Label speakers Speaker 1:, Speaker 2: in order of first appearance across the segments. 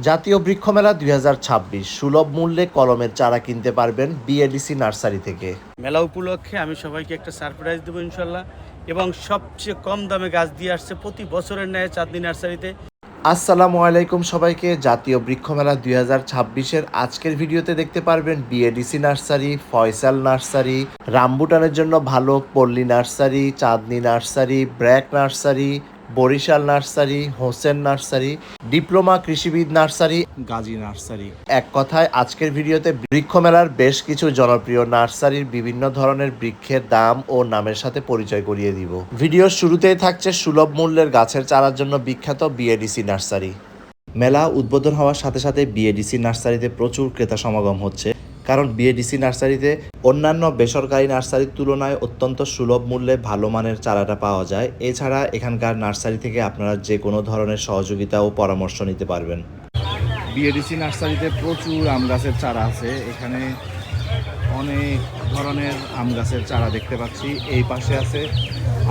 Speaker 1: জাতীয় বৃক্ষ মেলা ২০২৬ সুলভ মূল্যে কলমের চারা কিনতে পারবেন বিএডিসি নার্সারি থেকে।
Speaker 2: মেলা উপলক্ষে আমি সবাইকে একটা সারপ্রাইজ দেবো ইনশাল্লাহ, এবং সবচেয়ে কম দামে গাছ দিয়ে আসছে প্রতি বছরের ন্যায় চাঁদনী নার্সারিতে।
Speaker 1: আসসালামু আলাইকুম সবাইকে। জাতীয় বৃক্ষ মেলা ২০২৬-এর আজকের ভিডিওতে দেখতে পারবেন বিএডিসি নার্সারি, ফয়সাল নার্সারি, রামবুটানের জন্য ভালো Palli nursery, Chandni nursery, BRAC nursery, Barishal nursery, Hossain nursery, diploma কৃষিবিদ নার্সারি,
Speaker 2: গাজী নার্সারি।
Speaker 1: এক কথায় আজকের ভিডিওতে বৃক্ষ মেলার বেশ কিছু জনপ্রিয় নার্সারির বিভিন্ন ধরনের বৃক্ষের দাম ও নামের সাথে পরিচয় করিয়ে দিব। ভিডিওর শুরুতেই থাকছে সুলভ মূল্যের গাছের চারার জন্য বিখ্যাত বিএডিসি নার্সারি। মেলা উদ্বোধন হওয়ার সাথে সাথে বিএডিসি নার্সারিতে প্রচুর ক্রেতা সমাগম হচ্ছে, কারণ বিএডিসি নার্সারিতে অন্যান্য বেসরকারি নার্সারির তুলনায় অত্যন্ত সুলভ মূল্যে ভালো মানের চারাটা পাওয়া যায়। এছাড়া এখানকার নার্সারি থেকে আপনারা যে কোনো ধরনের সহযোগিতা ও পরামর্শ নিতে পারবেন।
Speaker 3: বিএডিসি নার্সারিতে প্রচুর আম গাছের চারা আছে। এখানে অনেক ধরনের আম গাছের চারা দেখতে পাচ্ছি। এই পাশে আছে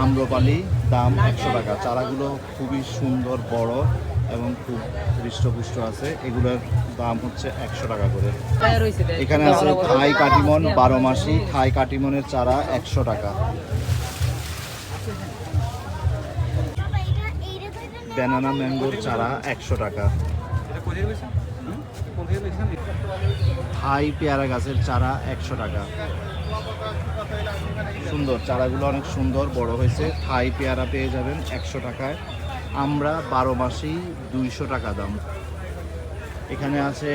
Speaker 3: আম্রপালি, দাম ১০০ টাকা। চারাগুলো খুবই সুন্দর, বড় এবং খুব হৃষ্টপুষ্ট আছে। এগুলোর দাম হচ্ছে ১০০ টাকা করে। এখানে আছে থাই কাটিমন, ১২ মাসি থাই কাটিমনের চারা ১০০ টাকা। ব্যানানা ম্যাঙ্গোর চারা ১০০ টাকা। থাই পেয়ারা গাছের চারা ১০০ টাকা। সুন্দর চারাগুলো, অনেক সুন্দর বড় হয়েছে। থাই পেয়ারা পেয়ে যাবেন ১০০ টাকায়। আমরা ১২ মাসি ২০০ টাকা দাম। এখানে আছে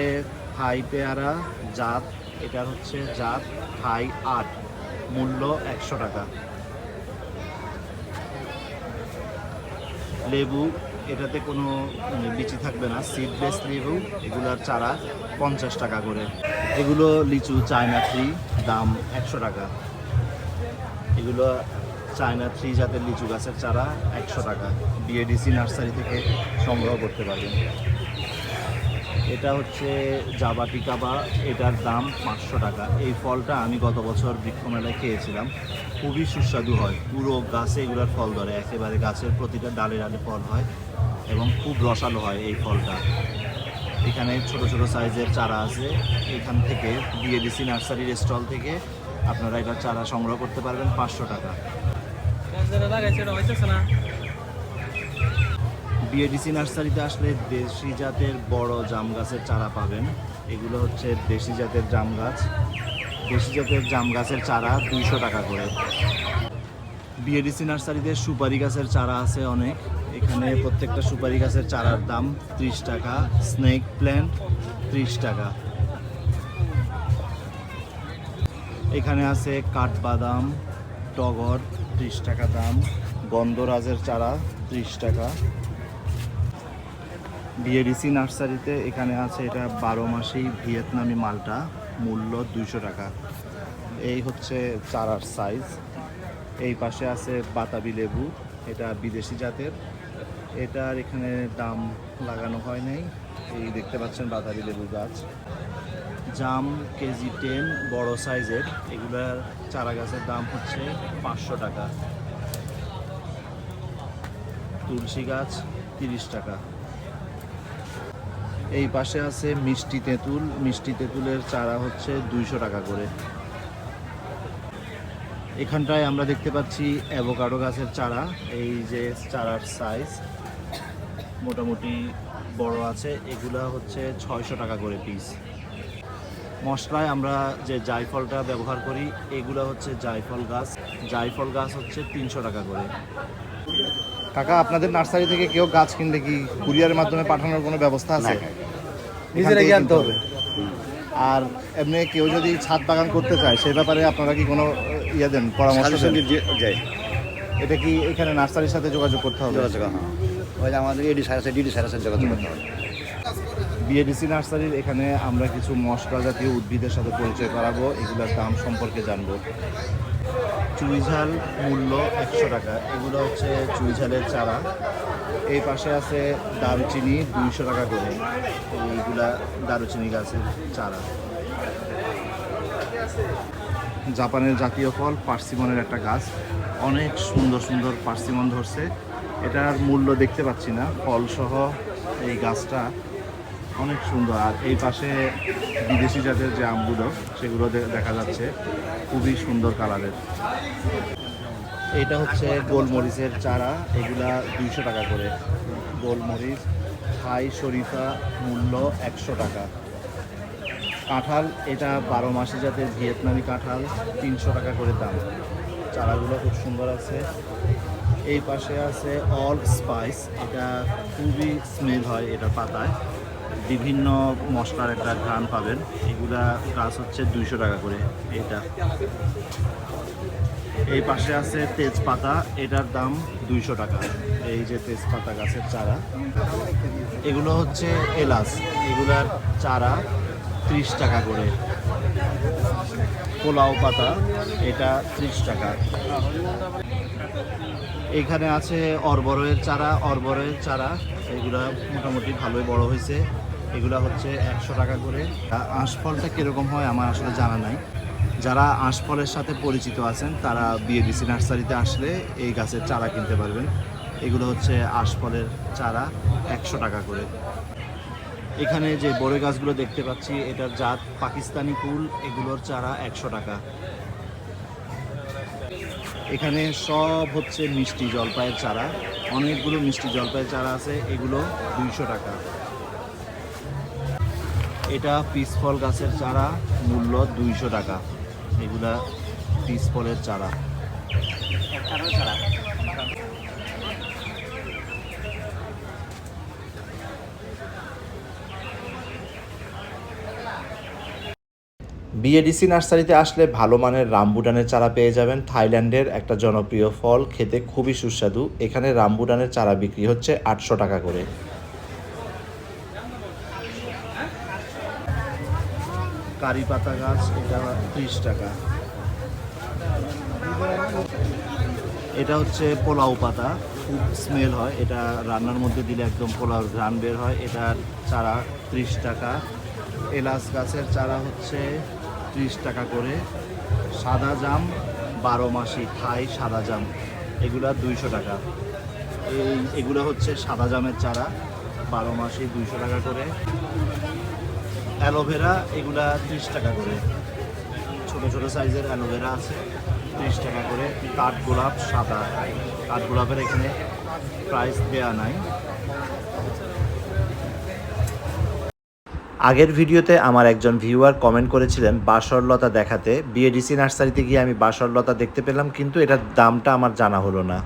Speaker 3: থাই পেয়ারা জাত, এটার হচ্ছে জাত থাই ৮, মূল্য ১০০ টাকা। লেবু, এটাতে কোনো লিচি থাকবে না, সিডলেস লেবু, এগুলার চারা ৫০ টাকা করে। এগুলো লিচু চায়না 3, দাম ১০০ টাকা। এগুলো চায়না 3 জাতের লিচু গাছের চারা ১০০ টাকা। বিএডিসি নার্সারি থেকে সংগ্রহ করতে পারবেন। এটা হচ্ছে জাবা টিকাবা, এটার দাম ৫০০ টাকা। এই ফলটা আমি গত বছর বৃক্ষ মেলায় খেয়েছিলাম, খুবই সুস্বাদু হয়। পুরো গাছে এগুলোর ফল ধরে, একেবারে গাছের প্রতিটা ডালে ডালে ফল হয় এবং খুব রসালো হয় এই ফলটা। এখানে ছোট ছোট সাইজের চারা আছে। এখান থেকে বিএডিসি নার্সারির স্টল থেকে আপনারা এটার চারা সংগ্রহ করতে পারবেন ৫০০ টাকা। বিএডিসি নার্সারিতে আসলে দেশি জাতের বড় জাম গাছের চারা পাবেন। এগুলো হচ্ছে দেশি জাতের জাম গাছ। দেশি জাতের জাম গাছের চারা ২০০ টাকা করে। বিএডিসি নার্সারিতে সুপারি গাছের চারা আছে অনেক। এখানে প্রত্যেকটা সুপারি গাছের চারার দাম ৩০ টাকা। স্নেক প্ল্যান্ট ৩০ টাকা। এখানে আছে কাঠবাদাম, টগর ৩০ টাকা দাম। গন্ধরাজের চারা ৩০ টাকা। বিএডিসি নার্সারিতে এখানে আছে এটা ১২ মাসি ভিয়েতনামি মালটা, মূল্য ২০০ টাকা। এই হচ্ছে চারার সাইজ। এই পাশে আছে বাতাবি লেবু, এটা বিদেশি জাতের। এটার এখানে দাম লাগানো হয় নাই। এই দেখতে পাচ্ছেন বাতাবি লেবু গাছ। জাম কেজি 10, বড় সাইজের। এগুলার চারা গাছের দাম হচ্ছে ৫০০ টাকা। তুলসী গাছ ৩০ টাকা। এই পাশে আছে মিষ্টি তেঁতুল। মিষ্টি তেঁতুলের চারা হচ্ছে ২০০ টাকা করে। এখানটায় আমরা দেখতে পাচ্ছি অ্যাভোকাডো গাছের চারা। এই যে চারার সাইজ মোটামুটি বড় আছে। এগুলা হচ্ছে ৬০০ টাকা করে পিস। মশলায় আমরা যে জায়ফলটা ব্যবহার করি, এগুলো হচ্ছে জায়ফল গাছ। জায়ফল গাছ হচ্ছে ৩০০ টাকা করে। কাকা, আপনাদের নার্সারি থেকে কেউ গাছ কিনলে কি কুরিয়ারের মাধ্যমে পাঠানোর কোনো ব্যবস্থা আছে? নিজেরাই আনতে হবে। আর এমনি কেউ যদি ছাদ বাগান করতে চায়, সেই ব্যাপারে আপনারা কি কোনো ইয়ে দেন, পরামর্শ দেন? এটা কি এখানে নার্সারির সাথে যোগাযোগ করতে হবে?
Speaker 4: আমাদের ডিডি স্যারের সাথে যোগাযোগ করতে হবে।
Speaker 3: বিএডিসি নার্সারির এখানে আমরা কিছু মশলা জাতীয় উদ্ভিদের সাথে পরিচয় করাবো, এগুলোর দাম সম্পর্কে জানবো। চুইঝাল মূল্য ১০০ টাকা। এগুলো হচ্ছে চুইঝালের চারা। এই পাশে আছে দারুচিনি ২০০ টাকা করে। এইগুলা দারুচিনি গাছের চারা। জাপানের জাতীয় ফল পার্সিমনের একটা গাছ, অনেক সুন্দর সুন্দর পার্সিমন ধরছে। এটার মূল্য দেখতে পাচ্ছি না, ফলসহ এই গাছটা অনেক সুন্দর। আর এই পাশে বিদেশি জাতের যে আমগুলো সেগুলো দেখা যাচ্ছে খুবই সুন্দর কালারের। এটা হচ্ছে গোলমরিচের চারা, এগুলা 200 টাকা করে। গোলমরিচ থাই শরীফা মূল্য 100 টাকা। কাঁঠাল, এটা 12 মাসি জাতের ভিয়েতনামি কাঁঠাল, 300 টাকা করে দাম। চারাগুলো খুব সুন্দর আছে। এই পাশে আছে অল স্পাইস, এটা খুবই স্মেল হয় এটার পাতায়, বিভিন্ন মশলার একটা ঘ্রাণ পাবেন। এগুলা গাছ হচ্ছে 200 টাকা করে এটা। এই পাশে আছে তেজপাতা, এটার দাম 200 টাকা। এই যে তেজপাতা গাছের চারা, এগুলো হচ্ছে এলাচ, এগুলার চারা 30 টাকা করে। পোলাও পাতা, এটা 30 টাকা। এখানে আছে অরবরের চারা, অরবরের চারা এগুলা মোটামুটি ভালোই বড় হয়েছে, এগুলা হচ্ছে 100 টাকা করে। আঁশফলটা কীরকম হয় আমার আসলে জানা নাই। যারা আঁশফলের সাথে পরিচিত আছেন তারা বিএডিসি নার্সারিতে আসলে এই গাছের চারা কিনতে পারবেন। এগুলো হচ্ছে আঁশফলের চারা, 100 টাকা করে। এখানে যে বড় গাছগুলো দেখতে পাচ্ছি এটার জাত পাকিস্তানি কুল, এগুলোর চারা 100 টাকা। এখানে সব হচ্ছে মিষ্টি জলপাইয়ের চারা, অনেকগুলো মিষ্টি জলপাইয়ের চারা আছে, এগুলো 200 টাকা। এটা পিস ফল গাছের চারা, মূল্য 200 টাকা। এগুলা পিস ফলের চারা।
Speaker 1: বিএডিসি নার্সারিতে আসলে ভালো মানের রামবুটানের চারা পেয়ে যাবেন। থাইল্যান্ডের একটা জনপ্রিয় ফল, খেতে খুবই সুস্বাদু। এখানে রামবুটানের চারা বিক্রি হচ্ছে 800 টাকা করে।
Speaker 3: কারি পাতা গাছ, এটা 30 টাকা। এটা হচ্ছে পোলাও পাতা, খুব স্মেল হয়, এটা রান্নার মধ্যে দিলে একদম পোলাও ঘ্রাণ বের হয়। এটার চারা 30 টাকা। এলাচ গাছের চারা হচ্ছে 30 টাকা করে। সাদা জাম 12 মাসি থাই সাদা জাম, এগুলা 200 টাকা। এগুলো হচ্ছে সাদা জামের চারা, 12 মাসি 200 টাকা করে। অ্যালোভেরা, এগুলা 30 টাকা করে। ছোট ছোট সাইজের অ্যালোভেরা আছে, 30 টাকা করে। কাঠগোলাপ সাদা, কাঠগোলাপের এখানে প্রাইস দেওয়া নাই।
Speaker 1: আগের ভিডিওতে আমার একজন ভিউয়ার কমেন্ট করেছিলেন বাসরলতা দেখাতে। বিএডিসি নার্সারিতে গিয়ে আমি বাসরলতা দেখতে পেলাম, কিন্তু এটার দামটা আমার জানা হলো না।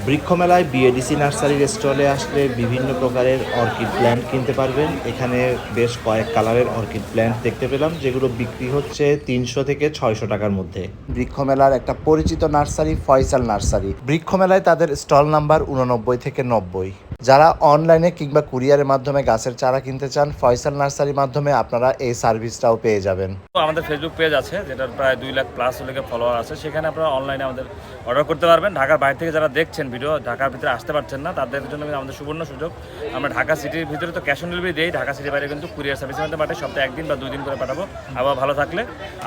Speaker 1: বৃক্ষমেলায় বিএডিসি নার্সারির স্টলে আসলে বিভিন্ন প্রকারের অর্কিড প্ল্যান্ট কিনতে পারবেন। এখানে বেশ কয়েক কালারের অর্কিড প্ল্যান্ট দেখতে পেলাম, যেগুলো বিক্রি হচ্ছে 300 থেকে 600 টাকার মধ্যে। বৃক্ষমেলার একটা পরিচিত নার্সারি ফয়সাল নার্সারি। বৃক্ষমেলায় তাদের স্টল নাম্বার 89 থেকে 90। যারা অনলাইনে কিংবা কুরিয়ারের মাধ্যমে গাছের চারা কিনতে চান, ফয়সাল নার্সারির মাধ্যমে আপনারা এই সার্ভিসটাও পেয়ে যাবেন।
Speaker 5: আমাদের ফেসবুক পেজ আছে, যেটার প্রায় 2 লাখ প্লাস ফলোয়ার আছে। সেখানে আপনারা অনলাইনে আমাদের অর্ডার করতে পারবেন। ঢাকার বাইরে থেকে যারা দেখছেন ভিডিও, ঢাকার ভিতরে আসতে পারছেন না, তাদের জন্য আমাদের সুবর্ণ সুযোগ। আমরা ঢাকা সিটির ভিতরে তো ক্যাশ অন ডেলিভারি দিই, ঢাকা সিটির বাইরে কিন্তু কুরিয়ার সার্ভিসের মধ্যে পাঠাই, সপ্তাহে 1 দিন বা 2 দিন করে পাঠাবো আবার ভালো থাকলে।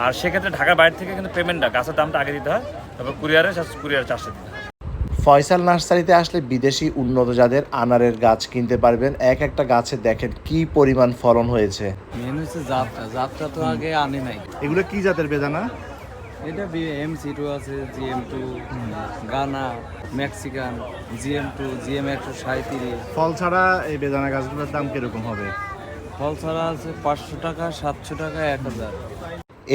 Speaker 5: আর সেক্ষেত্রে ঢাকার বাইরে থেকে কিন্তু পেমেন্টটা গাছের দামটা আগে দিতে হয়, তারপর কুরিয়ার চার্জটা দিতে হয়।
Speaker 1: ফয়সাল নার্সারিতে আসলে বিদেশি উন্নত জাতের আনারের গাছ কিনতে পারবেন। এক একটা গাছে দেখেন কি পরিমাণ ফলন হয়েছে।
Speaker 6: মেন হচ্ছে জাতটা তো আগে আনে নাই।
Speaker 3: এগুলো কি জাতের বেদানা?
Speaker 6: এটা এম2 আছে, GM2, গানা, মেক্সিকান, GM2, GM 137।
Speaker 3: ফল ছাড়া এই বেদানা গাছগুলোর দাম কিরকম হবে?
Speaker 6: ফল ছাড়া আছে 500 টাকা, 700 টাকা, 1000।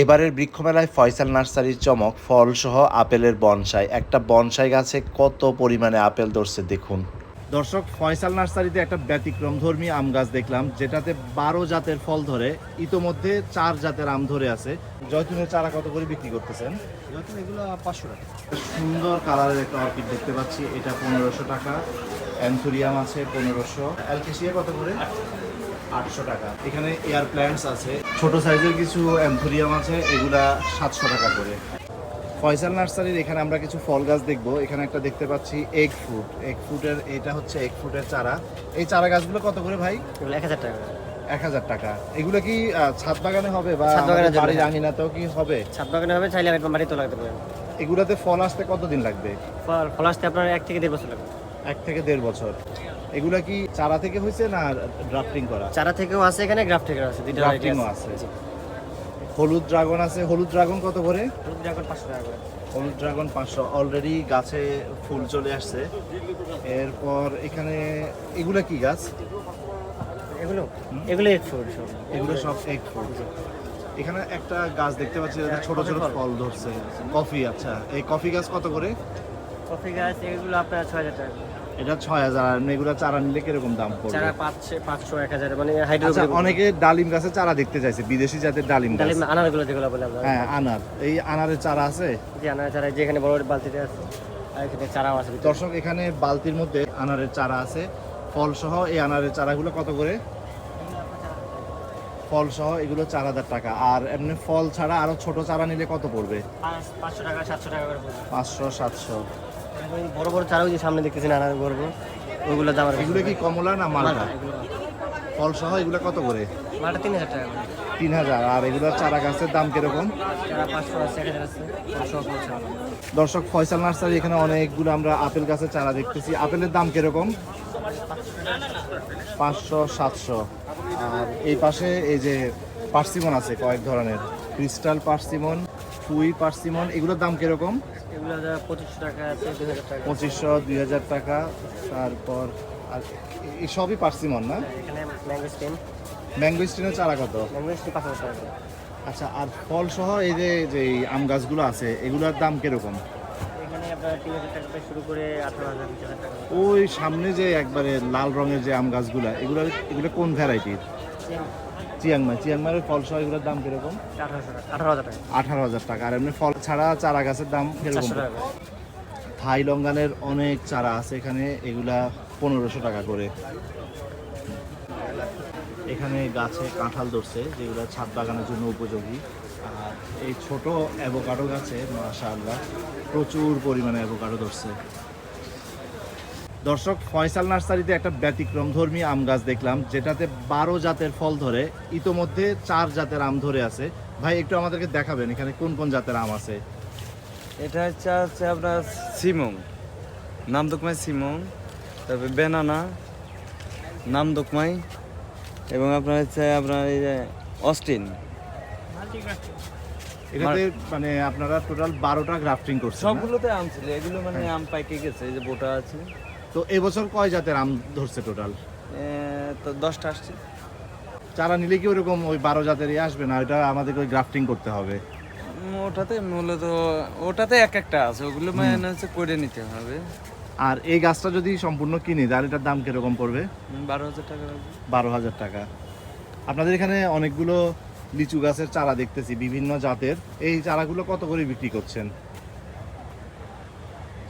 Speaker 1: এবারের বৃক্ষমেলায় ফয়সাল নার্সারির চমক ফল সহ আপেলের বনসাই। একটা বনসাই গাছে কত পরিমাণে আপেল ধরছে দেখুন।
Speaker 3: দর্শক, ফয়সাল নার্সারিতে একটা ব্যতিক্রমধর্মী আম গাছ দেখলাম, যেটাতে 12 জাতের ফল ধরে। ইতোমধ্যে 4 জাতের আম ধরে আছে। জয়তুনের চারা কত করে বিক্রি করতেছেন?
Speaker 4: জয়তুন এগুলো 500 টাকা।
Speaker 3: সুন্দর কালারের একটা অর্কিড দেখতে পাচ্ছি, এটা 1500 টাকা। অ্যান্থুরিয়াম আছে 1500। অ্যালকেশিয়া কত করে? 800 টাকা। এখানে এয়ার প্ল্যান্টস আছে, ছোট সাইজের কিছু অ্যান্থুরিয়াম আছে, এগুলা 700 টাকা করে। ফয়সাল নার্সারির এখানে আমরা কিছু ফল গাছ দেখবো। এখানে একটা দেখতে পাচ্ছি এগ ফ্রুটের, এটা হচ্ছে এগ ফ্রুটের চারা। এই চারা গাছগুলো কত করে ভাই?
Speaker 4: এগুলো 1000 টাকা।
Speaker 3: 1000 টাকা। এগুলো কি ছাদ বাগানে হবে বা
Speaker 4: ছাদ বাগানের জন্য,
Speaker 3: বাড়ির
Speaker 4: হ্যাঁ।
Speaker 3: আঙিনাতেও কি হবে?
Speaker 4: ছাদ বাগানে হবে, চাইলে আপনি মাটিতেও লাগাতে পারেন।
Speaker 3: এগুলোতে ফল আসতে কতদিন লাগবে?
Speaker 4: ফল আসতে আপনার 1 থেকে 1.5 বছর লাগবে।
Speaker 3: 1 থেকে 1.5 বছর। এগুলা কি চারা থেকে হয়েছে না ড্রাফটিং করা?
Speaker 7: চারা থেকেও আছে, এখানে গ্রাফ থেকেও আছে, দুইটা
Speaker 3: ড্রাফটিংও আছে। হলুদ ড্রাগন আছে, হলুদ ড্রাগন কত করে?
Speaker 7: ড্রাগন 500 টাকা করে।
Speaker 3: হলুদ ড্রাগন 500, অলরেডি গাছে ফুল চলে আসছে। এরপর এখানে এগুলা কি গাছ?
Speaker 7: এগুলো এগুলো এক ফুট সব।
Speaker 3: এগুলো সব এক ফুট। এখানে একটা গাছ দেখতে পাচ্ছি যেটা ছোট ছোট ফল ধরছে, কফি। আচ্ছা, এই কফি গাছ কত করে?
Speaker 7: কফি গাছ এগুলো আপনার 6000 টাকা।
Speaker 3: এটা 6000। আর এগুলো চারা নিলে কিরকম দাম পড়বে?
Speaker 7: চারা 500 1000 মানে
Speaker 3: আচ্ছা,
Speaker 7: হাইড্রোগ্রাফি।
Speaker 3: অনেকে ডালিম গাছের চারা দেখতে চাইছে, বিদেশি জাতের ডালিম গাছ।
Speaker 7: ডালিম আনারগুলো যেগুলো বলে আমরা।
Speaker 3: হ্যাঁ, আনার। এই আনারের চারা আছে?
Speaker 7: যে আনার চারা যেখানে বড় বড় বালতিতে আছে, আর এখানে চারাও আছে ভিতরে।
Speaker 3: দর্শক, এখানে বালতির মধ্যে আনারের চারা আছে ফল সহ। এই আনারের চারাগুলো কত করে? ফল সহ এগুলো 4000 টাকা। আর এমনি ফল ছাড়া আরো ছোট চারা নিলে কত পড়বে?
Speaker 7: 500 টাকা 700 টাকা করে পড়বে।
Speaker 3: 500 700।
Speaker 7: এখন বড় বড় চারাও যে সামনে দেখতেছেন আনার বড় বড়, ওগুলো দাম আর
Speaker 3: এগুলো কি কমলা না মালটা? ফল সহ এগুলো কত করে?
Speaker 7: মালটা 3000 টাকা করে।
Speaker 3: 3000। আর এগুলো চারা গাছের দাম কিরকম?
Speaker 7: চারা 500 আছে, 1000 আছে, 500 পড়ছে।
Speaker 3: দর্শক, ফয়সাল নার্সারি, এখানে অনেকগুলো আমরা আপেল গাছের চারা দেখতেছি। আপেলের দাম কিরকম? 500 700। আর এই পাশে এই যে পার্সিমন আছে কয়েক ধরনের, ক্রিস্টাল পার্সিমন, ফুই পার্সিমন। এগুলোর দাম কিরকম?
Speaker 7: এগুলো 2500 টাকা আছে, 2000 টাকা।
Speaker 3: 2500 2000 টাকা। তারপর আর এই সবই পার্সিমন না?
Speaker 7: এখানে ম্যাঙ্গো স্টেম,
Speaker 3: ম্যাঙ্গো স্টিনের চারা কত?
Speaker 7: ম্যাঙ্গো স্টেম 5000 টাকা করে।
Speaker 3: আচ্ছা, আর ফল সহ এই যে যে এই আম গাছগুলো আছে, এগুলোর দাম কিরকম?
Speaker 7: এখানে আপনার 3000 টাকা থেকে শুরু করে 18000 20000 টাকা।
Speaker 3: ওই সামনে যে একবারে লাল রঙের যে আম গাছগুলো, এগুলো এগুলো কোন ভ্যারাইটির? চিয়াংমাইয়ের ফল সহ এগুলোর দাম কিরকম?
Speaker 7: 1800 টাকা, 18000 টাকা।
Speaker 3: 18000 টাকা। আর এমনি ফল ছাড়া চারা গাছের দাম কিরকম?
Speaker 7: 400 টাকা।
Speaker 3: থাই লঙ্গানের অনেক চারা আছে এখানে, এগুলা 1500 টাকা করে। এখানে গাছে কাঁঠাল ধরছে, যেগুলো ছাদ বাগানের জন্য উপযোগী। আর এই ছোট অ্যাভোকাডো গাছে মাশাআল্লাহ প্রচুর পরিমাণে অ্যাভোকাডো ধরছে। দর্শক, ফয়সাল নার্সারিতে একটা ব্যতিক্রমধর্মী আম গাছ দেখলাম, যেটাতে 12 জাতের ফল ধরে। ইতোমধ্যে 4 জাতের আম ধরে আছে। ভাই, একটু আমাদেরকে দেখাবেন এখানে কোন কোন জাতের আম আছে?
Speaker 6: এটা হচ্ছে আপনার সিমং, নামদকমাই সিমং, তারপরে বেনানা, নামদকমাই, এবং আপনার হচ্ছে আপনার এই যে অস্টিন।
Speaker 3: এটাতে মানে আপনারা টোটাল 12টা গ্রাফটিং করছেন না?
Speaker 6: সবগুলোতে আম ছিল, এগুলো মানে আম পাইকে গেছে, এই যে বোটা আছে।
Speaker 3: তো এবছর কয় জাতের আম ধরছে টোটাল?
Speaker 6: তো 10টা আসছে।
Speaker 3: চারা নিলে কি ওরকম ওই 12 জাতেরই আসবে না? ওইটা আমাদেরকে ওই গ্রাফটিং করতে হবে।
Speaker 6: ওটাতে মূলত ওটাতে এক একটা আছে, ওগুলো মানে হচ্ছে করে নিতে হবে।
Speaker 3: আর এই গাছটা যদি সম্পূর্ণ কিনি তাহলে এটার দাম কিরকম পড়বে?
Speaker 6: 12,000 টাকা লাগবে।
Speaker 3: 12,000 টাকা। আপনাদের এখানে অনেকগুলো লিচু গাছের চারা দেখতেছি বিভিন্ন জাতের। এই চারাগুলো কত করে বিক্রি করছেন?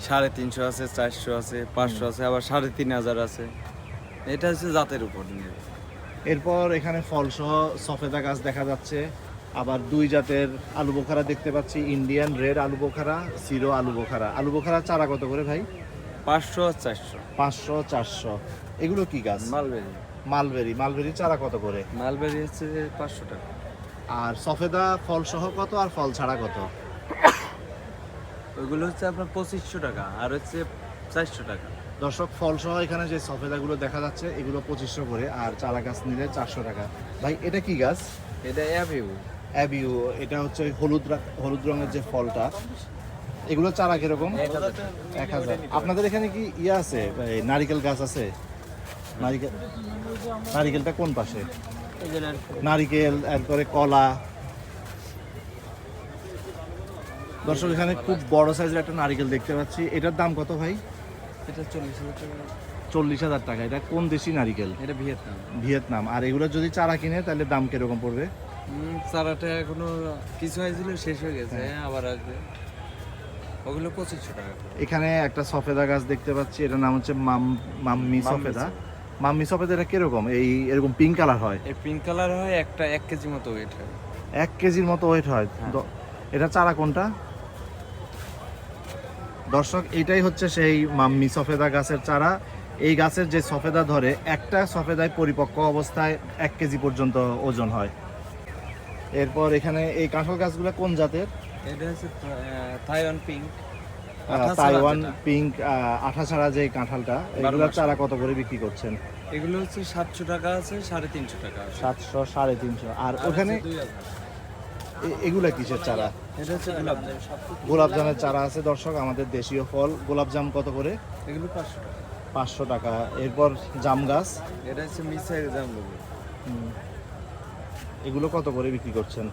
Speaker 6: 350 আছে, 400 আছে, 500 আছে, আবার 3500 আছে। এটা হচ্ছে জাতের উপর নিয়ে।
Speaker 3: এরপর এখানে ফলসহ সফেদা গাছ দেখা যাচ্ছে। আবার 2 জাতের আলু বোখারা দেখতে পাচ্ছি, ইন্ডিয়ান রেড আলু বোখারা, সিরো আলু বোখারা। আলু বোখারার চারা কত করে ভাই?
Speaker 6: 500 আর 400।
Speaker 3: 500 400। এগুলো কি গাছ?
Speaker 6: মালবেরি।
Speaker 3: মালবেরি চারা কত করে?
Speaker 6: মালবেরি হচ্ছে 500 টাকা।
Speaker 3: আর সফেদা ফল সহ কত আর ফল ছাড়া কত?
Speaker 6: ওইগুলো হচ্ছে আপনার 2500 টাকা আর হচ্ছে 400 টাকা।
Speaker 3: দর্শক, ফল সহ এখানে যে সফেদাগুলো দেখা যাচ্ছে এগুলো 2500 করে, আর চারা গাছ নিলে 400 টাকা। ভাই, এটা কি গাছ?
Speaker 6: এটা অ্যাভিউ।
Speaker 3: অ্যাবিউ। এটা হচ্ছে ওই হলুদ রঙের যে ফলটা। এগুলো চারা কিরকম? 1000। আপনাদের এখানে কি ইয়ে আছে, এই নারিকেল গাছ আছে? নারিকেলটা কোন পাশে? নারিকেল, এরপরে কলা। দর্শক, এখানে খুব বড় সাইজের একটা নারিকেল দেখতে পাচ্ছি। এটার দাম কত ভাই?
Speaker 6: এটা 40,000 টাকা।
Speaker 3: 40,000 টাকা। এটা কোন দেশি নারিকেল?
Speaker 6: এটা ভিয়েতনাম।
Speaker 3: ভিয়েতনাম। আর এগুলো যদি চারা কিনে তাহলে দাম কিরকম পড়বে?
Speaker 6: চারাটা এখনো কিছু হয়েছিল, শেষ হয়ে গেছে, আবার আসবে। ওগুলো 2500 টাকা।
Speaker 3: এখানে একটা সফেদা গাছ দেখতে পাচ্ছি, এটার নাম হচ্ছে মাম্মি সফেদা। মাম্মি সফেদা এটা কিরকম? এরকম পিঙ্ক কালার হয়?
Speaker 6: এই পিঙ্ক কালার হয়, একটা 1 কেজি মতো ওয়েট হয়।
Speaker 3: 1 কেজির মতো ওয়েট হয়। এটা চারা কোনটা? দর্শক, এটাই হচ্ছে সেই মাম্মি সফেদা গাছের চারা। এই গাছের যে সফেদা ধরে, একটা সফেদায় পরিপক্ক অবস্থায় 1 কেজি পর্যন্ত ওজন হয়। এরপর এখানে এই কাঁঠাল গাছগুলো কোন জাতের?
Speaker 6: এটা হচ্ছে থাইওয়ান পিঙ্ক। আঠা ছাড়া
Speaker 3: তাইওয়ান
Speaker 6: যেটা।
Speaker 3: পিঙ্ক আঠা ছাড়া যে কাঁঠালটা, এগুলোর
Speaker 6: মাস।
Speaker 3: চারা কত করে বিক্রি করছেন?
Speaker 6: এগুলো হচ্ছে 700 টাকা আছে, 350 টাকা আছে।
Speaker 3: 700, 350। আর
Speaker 6: আর
Speaker 3: ওখানে
Speaker 6: হচ্ছে 2000।
Speaker 3: এগুলা কিসের চারা?
Speaker 6: এটা হচ্ছে গোলাপজাম।
Speaker 3: গোলাপজামের চারা আছে দর্শক, আমাদের দেশীয় ফল। গোলাপজাম কত করে?
Speaker 6: এগুলো 500 টাকা।
Speaker 3: 500 টাকা। এরপর জাম গাছ,
Speaker 6: এটা হচ্ছে মিসাইল জাম লেবু,
Speaker 3: এগুলো কত করে বিক্রি করছেন?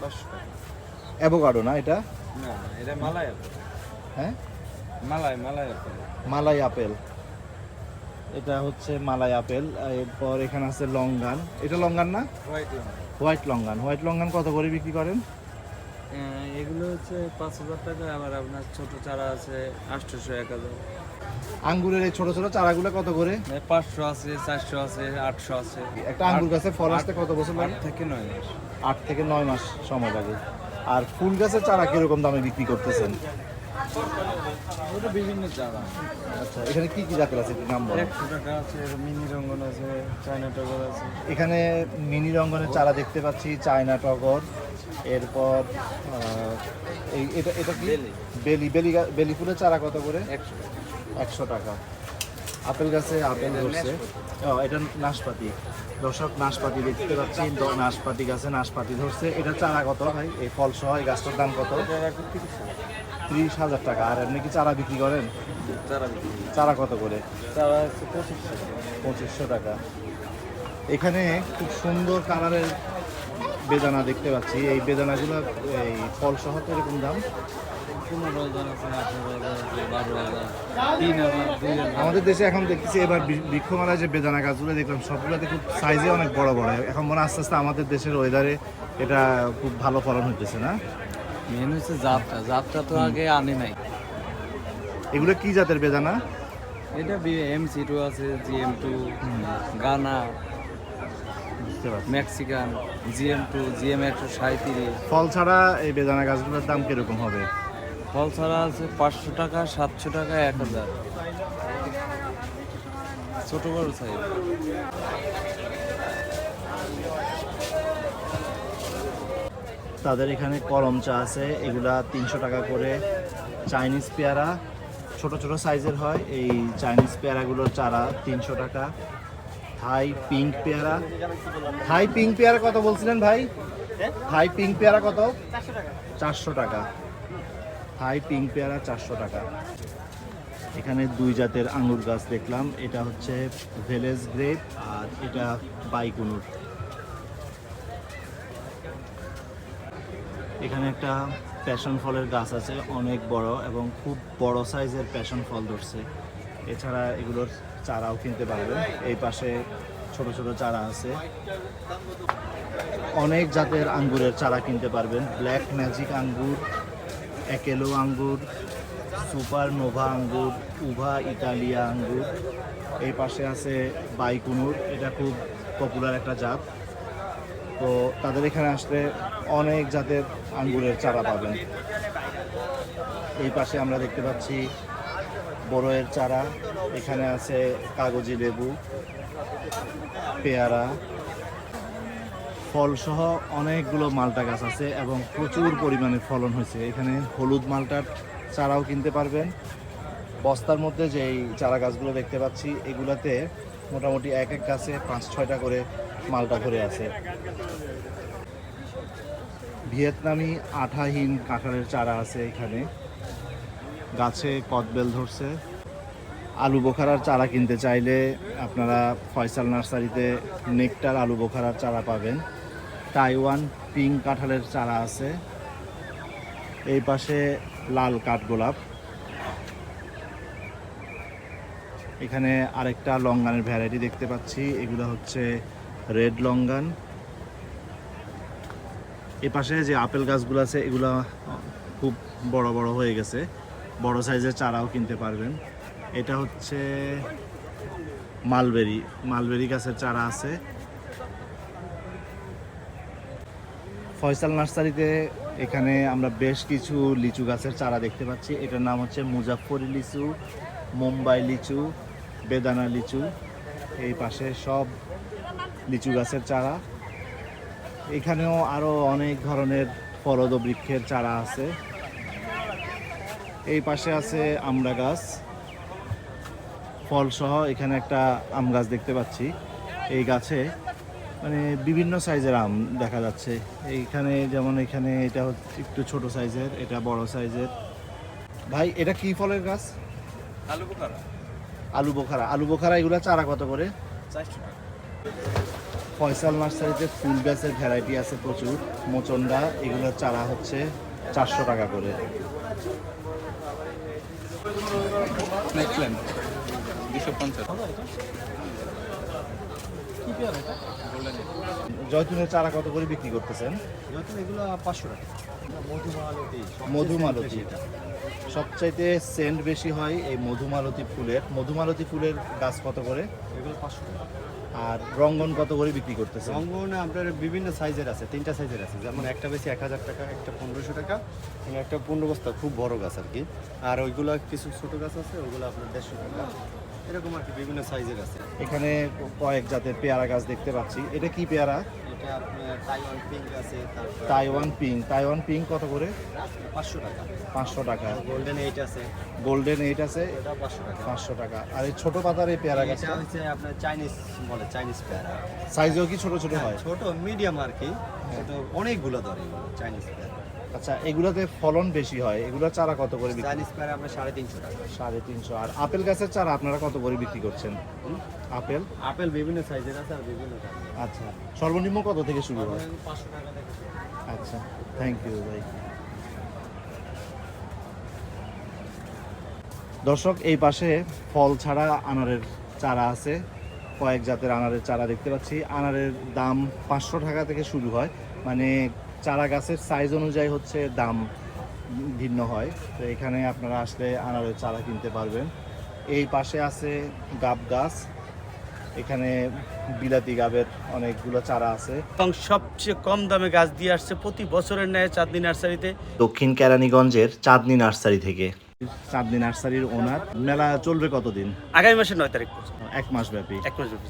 Speaker 6: 500 টাকা।
Speaker 3: অ্যাভোকাডো না এটা?
Speaker 6: না, এটা মালাই আপেল।
Speaker 3: হ্যাঁ,
Speaker 6: মালাই আপেল।
Speaker 3: মালাই আপেল। এটা হচ্ছে মালাই আপেল। এরপর এখানে আছে লঙ্গান। এটা লঙ্গান না?
Speaker 6: White
Speaker 3: white longan. White longan কত করে বিক্রি করেন?
Speaker 6: এগুলো হচ্ছে 5000 টাকা। আবার আপনার ছোট চারা আছে 800, 1000।
Speaker 3: আঙ্গুরের এই ছোট ছোট চারাগুলো কত করে?
Speaker 6: 500 আছে, 400 আছে, 800 আছে।
Speaker 3: একটা আঙ্গুর গাছে ফল আসতে কত বছর লাগে?
Speaker 6: 8 থেকে 9 মাস।
Speaker 3: 8 থেকে 9 মাস সময় লাগে। আর ফুল গাছের চারা কিরকম দামে বিক্রি করতেছেন?
Speaker 6: ওটা বিভিন্ন চারা।
Speaker 3: আচ্ছা, এখানে কি কি জাতের আছে, একটু নাম বলেন।
Speaker 6: 100 টাকা আছে, মিনি রঙ্গন আছে, চায়না টগর আছে।
Speaker 3: এখানে মিনি রঙ্গনের চারা দেখতে পাচ্ছি, চায়না টগর। এরপর এটা এটা কি? বেলি ফুলের চারা কত করে? 100 টাকা। আপেল গাছে আপেল ধরছে। এটা নাশপাতি। দর্শক, নাশপাতি দেখতে পাচ্ছি, নাশপাতি গাছে নাশপাতি ধরছে। এটা চারা কত ভাই? এই ফল সহ এই গাছটার দাম কত? 30,000 টাকা। আর এমনি কি চারা বিক্রি করেন? চারা কত করে?
Speaker 6: চারা আছে 2500 টাকা।
Speaker 3: 2500 টাকা। এখানে খুব সুন্দর কালারের বেদানা দেখতে পাচ্ছি। এই বেদানাগুলো এই ফল সহ এরকম দাম?
Speaker 6: 15,000 আছে, 18,000 আছে, 12,000, 3,000, 2,000।
Speaker 3: আমাদের দেশে এখন দেখতেছি এবার বৃক্ষমেলায় যে বেদানা গাছগুলো দেখলাম সবগুলোতে খুব সাইজে অনেক বড় বড়। এখন মনে হয় আস্তে আস্তে আমাদের দেশের ওয়েদারে এটা খুব ভালো ফলন হইতেছে না?
Speaker 6: মেন হচ্ছে জাতটা তো আগে আনে নাই।
Speaker 3: এগুলো কি জাতের বেদানা?
Speaker 6: এটা MC2 আছে, GM2, গানা,
Speaker 3: বুঝতে পারছি।
Speaker 6: Mexican, GM2, GM137।
Speaker 3: ফল ছাড়া এই বেদানা গাছগুলোর দাম কিরকম হবে?
Speaker 6: ফল ছাড়া আছে 500 টাকা, 700 টাকা, 1000। ছোট বড় সাইজ।
Speaker 3: তাদের এখানে করম চা আছে, এগুলা 300 টাকা করে। চাইনিজ পেয়ারা ছোট ছোট সাইজের হয়, এই চাইনিজ পেয়ারাগুলোর চারা 300 টাকা। থাই পিঙ্ক পেয়ারা, থাই পিঙ্ক পেয়ারা কত বলছিলেন ভাই? থাই পিঙ্ক পেয়ারা কত? 400 টাকা। থাই পিঙ্ক পেয়ারা 400 টাকা। এখানে দুই জাতের আঙ্গুর গাছ দেখলাম, এটা হচ্ছে ভেলেজ গ্রেপ আর এটা বাইকুনুর। এখানে একটা প্যাশন ফলের গাছ আছে, অনেক বড় এবং খুব বড় সাইজের প্যাশন ফল ধরছে। এছাড়া এগুলোর চারাও কিনতে পারবেন। এই পাশে ছোট ছোট চারা আছে। অনেক জাতের আঙ্গুরের চারা কিনতে পারবেন। ব্ল্যাক ম্যাজিক আঙ্গুর, একেলো আঙ্গুর, সুপার নোভা আঙ্গুর, উভা ইতালিয়া আঙ্গুর। এই পাশে আছে বাইকুনুর, এটা খুব পপুলার একটা জাত। তো তাদের এখানে আসলে অনেক জাতের আঙ্গুরের চারা পাবেন। এই পাশে আমরা দেখতে পাচ্ছি বড়য়ের চারা। এখানে আছে কাগজি লেবু, পেয়ারা, ফলসহ অনেকগুলো মালটা গাছ আছে এবং প্রচুর পরিমাণে ফলন হয়েছে। এখানে হলুদ মালটার চারাও কিনতে পারবেন। বস্তার মধ্যে যে এই চারা গাছগুলো দেখতে পাচ্ছি, এগুলাতে মোটামুটি এক এক গাছে 5-6টা করে মালটা ধরে আছে। ভিয়েতনামি আঠাহীন কাঁঠালের চারা আছে এখানে। গাছে কদবেল ধরছে। আলু বোখারার চারা কিনতে চাইলে আপনারা ফয়সাল নার্সারিতে নেকটার আলু বোখারার চারা পাবেন। তাইওয়ান পিঙ্ক কাঁঠালের চারা আছে। এই পাশে লাল কাঠগোলাপ। এখানে আরেকটা লঙ্গানের ভ্যারাইটি দেখতে পাচ্ছি, এগুলো হচ্ছে রেড লঙ্গান। এ পাশে যে আপেল গাছগুলো আছে এগুলো খুব বড় বড় হয়ে গেছে, বড় সাইজের চারাও কিনতে পারবেন। এটা হচ্ছে মালবেরি গাছের চারা আছে। ফয়সাল নার্সারিতে এখানে আমরা বেশ কিছু লিচু গাছের চারা দেখতে পাচ্ছি। এটার নাম হচ্ছে মুজাফফরি লিচু, মুম্বাই লিচু, বেদানা লিচু। এই পাশে সব লিচু গাছের চারা। এখানেও আরও অনেক ধরনের ফলদ বৃক্ষের চারা আছে। এই পাশে আছে আমড়া গাছ ফল সহ। এখানে একটা আম গাছ দেখতে পাচ্ছি। এই গাছে মানে বিভিন্ন সাইজের আম দেখা যাচ্ছে। এইখানে যেমন এখানে এটা হচ্ছে একটু ছোট সাইজের, এটা বড় সাইজের। ভাই এটা কি ফলের গাছ?
Speaker 5: আলু বোখারা।
Speaker 3: আলু বোখারা। আলু বোখারা এগুলো চারা কত করে?
Speaker 5: 400 টাকা।
Speaker 3: ফয়সাল নার্সারিতে ফুল গাছের ভ্যারাইটি আছে প্রচুর। মোচন্ডা এগুলোর চারা হচ্ছে 400 টাকা করে। জয়তুনের চারা কত করে বিক্রি করতেছেন?
Speaker 4: এগুলো 500 টাকা।
Speaker 3: মধুমালতী সবচাইতে সেন্ট বেশি হয় এই মধুমালতী ফুলের। মধুমালতী ফুলের গাছ কত করে?
Speaker 4: এগুলো 500 টাকা।
Speaker 3: আর রঙ্গন কত করে বিক্রি করতেছেন?
Speaker 4: রঙ্গন আপনার বিভিন্ন সাইজের আছে, 3টা সাইজের আছে। যেমন একটা বেশি 1000 টাকা, একটা 1500 টাকা, এবং একটা 15 বস্তা খুব বড় গাছ আর কি। আর ওইগুলো কিছু ছোট গাছ আছে, ওগুলো আপনার 150 টাকা, এরকম আর কি বিভিন্ন সাইজের আছে।
Speaker 3: এখানে কয়েক জাতের পেয়ারা গাছ দেখতে পাচ্ছি। এটা কি পেয়ারা?
Speaker 4: এটা আপনার তাইওয়ান পিঙ্ক আছে, তারপর
Speaker 3: তাইওয়ান পিঙ্ক। তাইওয়ান পিঙ্ক কত করে?
Speaker 4: 500 টাকা।
Speaker 3: 500 টাকা।
Speaker 4: গোল্ডেন 8 আছে,
Speaker 3: গোল্ডেন 8 আছে,
Speaker 4: এটা 500 টাকা।
Speaker 3: 500 টাকা। আর এই ছোট পাতার এই পেয়ারা
Speaker 4: এটা
Speaker 3: গাছটা
Speaker 4: হচ্ছে আপনার চাইনিজ বলে, চাইনিজ পেয়ারা।
Speaker 3: সাইজেও কি ছোট ছোট হয়?
Speaker 4: ছোট মিডিয়াম আর কি, ছোট অনেকগুলো ধরে চাইনিজ পেয়ারা।
Speaker 3: আচ্ছা, এগুলোতে ফলন বেশি হয়। এগুলো চারা কত করে বিক্রি?
Speaker 4: চাইনিজ পেয়ারা আপনার 350 টাকা।
Speaker 3: 350। আর আপেল গাছের চারা আপনারা কত করে বিক্রি করছেন? আপেল
Speaker 4: আপেল বিভিন্ন সাইজের আছে আর বিভিন্ন দামের।
Speaker 3: আচ্ছা, সর্বনিম্ন কত থেকে শুরু হয়?
Speaker 4: 500 টাকা থেকে।
Speaker 3: আচ্ছা, থ্যাংক ইউ ভাই। দর্শক, এই পাশে ফল ছাড়া আনারের চারা আছে। কয়েক জাতের আনারের চারা দেখতে পাচ্ছি। আনারের দাম 500 টাকা থেকে শুরু হয়। মানে চারা গাছের সাইজ অনুযায়ী হচ্ছে দাম ভিন্ন হয়। তো এখানে আপনারা আসলে আনারের চারা কিনতে পারবেন। এই পাশে আছে গাব গাছ। এখানে বিলাতি গাবের অনেকগুলো চারা আছে।
Speaker 2: এবং সবচেয়ে কম দামে গাছ দিয়ে আসছে প্রতি বছরের ন্যায় চাঁদনী নার্সারিতে।
Speaker 1: দক্ষিণ কেরানীগঞ্জের চাঁদনী নার্সারি থেকে।
Speaker 3: চাঁদনী নার্সারির ওনার। মেলা চলবে কতদিন?
Speaker 2: আগামী মাসের 9 তারিখ পর্যন্ত,
Speaker 3: 1 মাস ব্যাপী।
Speaker 2: 1 মাস ব্যাপী।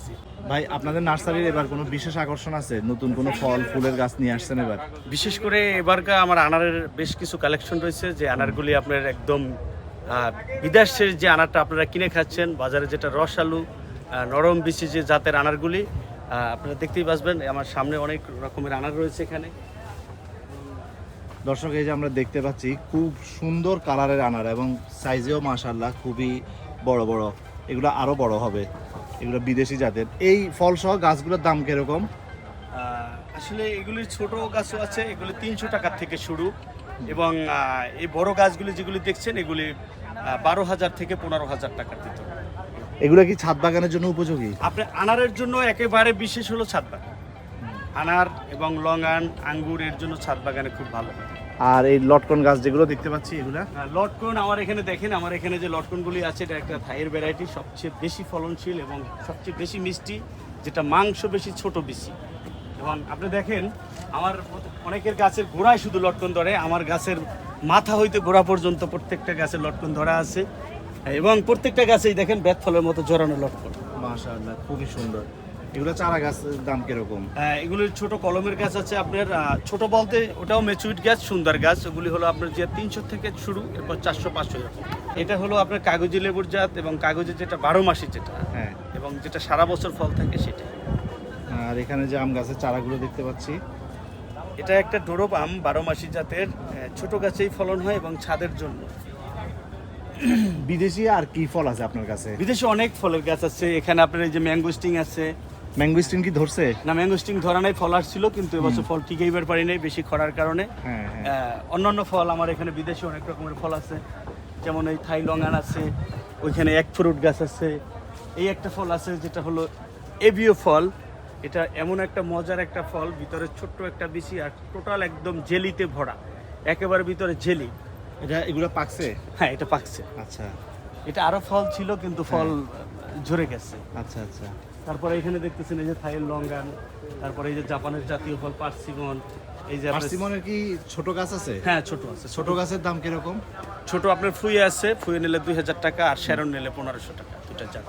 Speaker 3: ভাই, আপনাদের নার্সারির এবার কোনো বিশেষ আকর্ষণ আছে? নতুন কোনো ফল ফুলের গাছ নিয়ে আসছেন এবার?
Speaker 2: বিশেষ করে এবারকার আমার আনারের বেশ কিছু কালেকশন রয়েছে, যে আনারগুলি আপনার একদম বিদেশের যে আনারটা আপনারা কিনে খাচ্ছেন বাজারে, যেটা রস আলু নরম বিচি যে জাতের আনারগুলি আপনারা দেখতেই পাচ্বেন। আমার সামনে অনেক রকমের আনার রয়েছে এখানে।
Speaker 3: দর্শক, এই যে আমরা দেখতে পাচ্ছি খুব সুন্দর কালারের আনার এবং সাইজেও মাশাআল্লাহ খুবই বড় বড়। এগুলো আরো বড় হবে। এগুলো বিদেশি জাতের। এই ফল সহ গাছগুলোর দাম কিরকম?
Speaker 2: আসলে এগুলির ছোট গাছও আছে, এগুলি 300 টাকার থেকে শুরু। এবং এই বড় গাছগুলি যেগুলি দেখছেন এগুলি 12,000 থেকে 15,000 টাকার ভিতরে।
Speaker 3: এগুলো কি ছাদ বাগানের জন্য উপযোগী?
Speaker 2: আপনি আনারের জন্য একেবারে বিশেষ হলো ছাদ বাগান। আনার এবং লঙ্গান আঙ্গুর এর জন্য ছাদ বাগানে খুব ভালো।
Speaker 3: আর এই লটকন গাছ যেগুলো দেখতে পাচ্ছি এগুলা?
Speaker 2: লটকন আমার এখানে দেখেন, আমার এখানে যে লটকনগুলি আছে এটা একটা থাইয়ের ভ্যারাইটি, সবচেয়ে বেশি ফলনশীল এবং সবচেয়ে বেশি মিষ্টি, যেটা মাংস বেশি, ছোট বেশি। এবং আপনি দেখেন আমার অনেকের গাছের গোড়ায় শুধু লটকন ধরে, আমার গাছের মাথা হইতে গোড়া পর্যন্ত প্রত্যেকটা গাছের লটকন ধরা আছে। এবং প্রত্যেকটা গাছেই দেখেন বেত ফলের মতো জোরানো লটকন।
Speaker 3: মাশাআল্লাহ, খুবই সুন্দর। এগুলো চারা গাছের দাম কিরকম?
Speaker 2: এগুলির ছোট কলমের গাছ আছে আপনার, ছোট বলতে ওটাও ম্যাচুইড গাছ, সুন্দর গাছ। ওগুলি হলো আপনার যে 300 থেকে শুরু, এরপর 400-500 এরকম। এটা হলো আপনার কাগজি লেবুর জাত, এবং কাগজে যেটা 12 মাসি যেটা,
Speaker 3: হ্যাঁ,
Speaker 2: এবং যেটা সারা বছর ফল থাকে সেটা।
Speaker 3: আর এখানে যে আম গাছের চারাগুলো দেখতে পাচ্ছি,
Speaker 2: এটা একটা ডোরব আম, 12 মাসি জাতের, ছোট গাছেই ফলন হয় এবং ছাদের জন্য।
Speaker 3: বিদেশি আর কি ফল আছে আপনার কাছে?
Speaker 2: বিদেশে অনেক ফলের গাছ আছে। এখানে আপনার এই যে ম্যাঙ্গোস্টিং আছে।
Speaker 3: ম্যাঙ্গোস্টিন কি ধরছে?
Speaker 2: না, ম্যাঙ্গোস্টিং ধরা নাই, ফল আসছিল কিন্তু এবছর ফল টিকাইবার পারি নাই বেশি খরার কারণে।
Speaker 3: হ্যাঁ, হ্যাঁ।
Speaker 2: অন্যান্য ফল আমার এখানে বিদেশে অনেক রকমের ফল আছে, যেমন এই থাই লঙ্গান আছে, ওইখানে এক ফ্রুট গাছ আছে। এই একটা ফল আছে যেটা হলো এবিও ফল। এটা এমন একটা মজার একটা ফল, ভিতরে ছোট্ট একটা বিচি আর টোটাল একদম জেলিতে ভরা, একেবারে ভিতরে জেলি।
Speaker 3: এগুলো পাকছে?
Speaker 2: হ্যাঁ, এটা পাকছে।
Speaker 3: আচ্ছা,
Speaker 2: এটা আরো ফল ছিল কিন্তু ফল ঝরে গেছে।
Speaker 3: আচ্ছা, আচ্ছা।
Speaker 2: তারপরে এখানে দেখতেছেন এই যে থাইয়ের লঙ্গান, তারপরে এই যে জাপানের জাতীয় ফল পার্সিমন। এই যে
Speaker 3: পার্সিমনের কি ছোট গাছ আছে?
Speaker 2: হ্যাঁ, ছোট আছে।
Speaker 3: ছোট গাছের দাম কিরকম?
Speaker 2: ছোট আপনার ফুয়ে আছে, ফুয়ে নিলে 2000 টাকা, আর শ্যারন নিলে 1500 টাকা, দুটা জাত।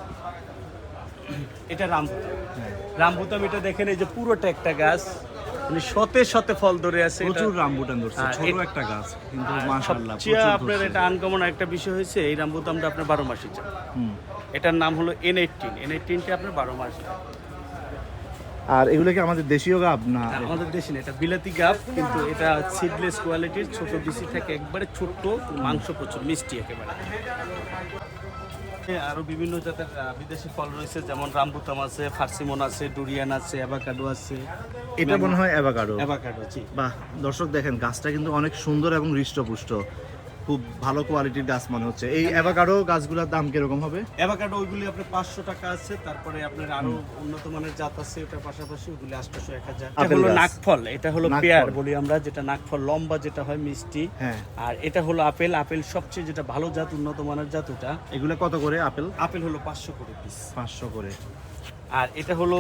Speaker 2: এটা রামভুতাম। রামভুতাম এটা দেখেন এই যে পুরোটা একটা গাছ, মানে শতে শতে ফল ধরে আছে। এটা
Speaker 3: প্রচুর রামবুটান ধরছে,
Speaker 2: হ্যাঁ,
Speaker 3: ছোট একটা গাছ কিন্তু মাশাআল্লাহ
Speaker 2: সবচেয়ে
Speaker 3: প্রচুর
Speaker 2: আপনার
Speaker 3: ধরছে।
Speaker 2: এটা আনকমন একটা বিষয় হয়েছে, এই রামবুটানটা আপনার 12 মাসই চায়।
Speaker 3: হুম।
Speaker 2: এটার নাম হলো N18টা আপনার 12 মাস।
Speaker 3: আর এগুলো কি আমাদের দেশীয় গাব না?
Speaker 2: আমাদের দেশে না, এটা বিলাতি গাব, কিন্তু এটা সিডলেস কোয়ালিটির, ছোট বিসি থাকে, একবারে ছোট্ট, মাংস প্রচুর, মিষ্টি একেবারে। আরো বিভিন্ন জাতের বিদেশি ফল রয়েছে, যেমন রামবুটান আছে, ফার্সিমন আছে, ডুরিয়ান আছে, অ্যাভাকাডো আছে।
Speaker 3: এটা মনে হয় অ্যাভাকাডো।
Speaker 2: অ্যাভাকাডো, জি।
Speaker 3: বাহ, দর্শক দেখেন গাছটা কিন্তু অনেক সুন্দর এবং হৃষ্টপুষ্ট, খুব ভালো কোয়ালিটির গাছ মনে হচ্ছে। এই অ্যাভাকাডো গাছগুলোর দাম কিরকম হবে?
Speaker 2: অ্যাভাকাডো ওইগুলি আপনার 500 টাকা আছে, তারপরে আপনার আরো উন্নত মানের জাত আছে ওটার পাশাপাশি, ওইগুলি 800 1000। এটা
Speaker 3: আপেল
Speaker 2: হলো
Speaker 3: গাছ।
Speaker 2: নাকফল, এটা হলো
Speaker 3: নাকফল।
Speaker 2: পেয়ার বলি আমরা, যেটা নাকফল লম্বা, যেটা হয় মিষ্টি।
Speaker 3: হ্যাঁ।
Speaker 2: আর এটা হলো আপেল, আপেল সবচেয়ে যেটা ভালো জাত, উন্নত মানের জাত ওটা।
Speaker 3: এগুলো কত করে আপেল?
Speaker 2: আপেল হলো 500 করে পিস।
Speaker 3: 500 করে।
Speaker 2: আর এটা হলো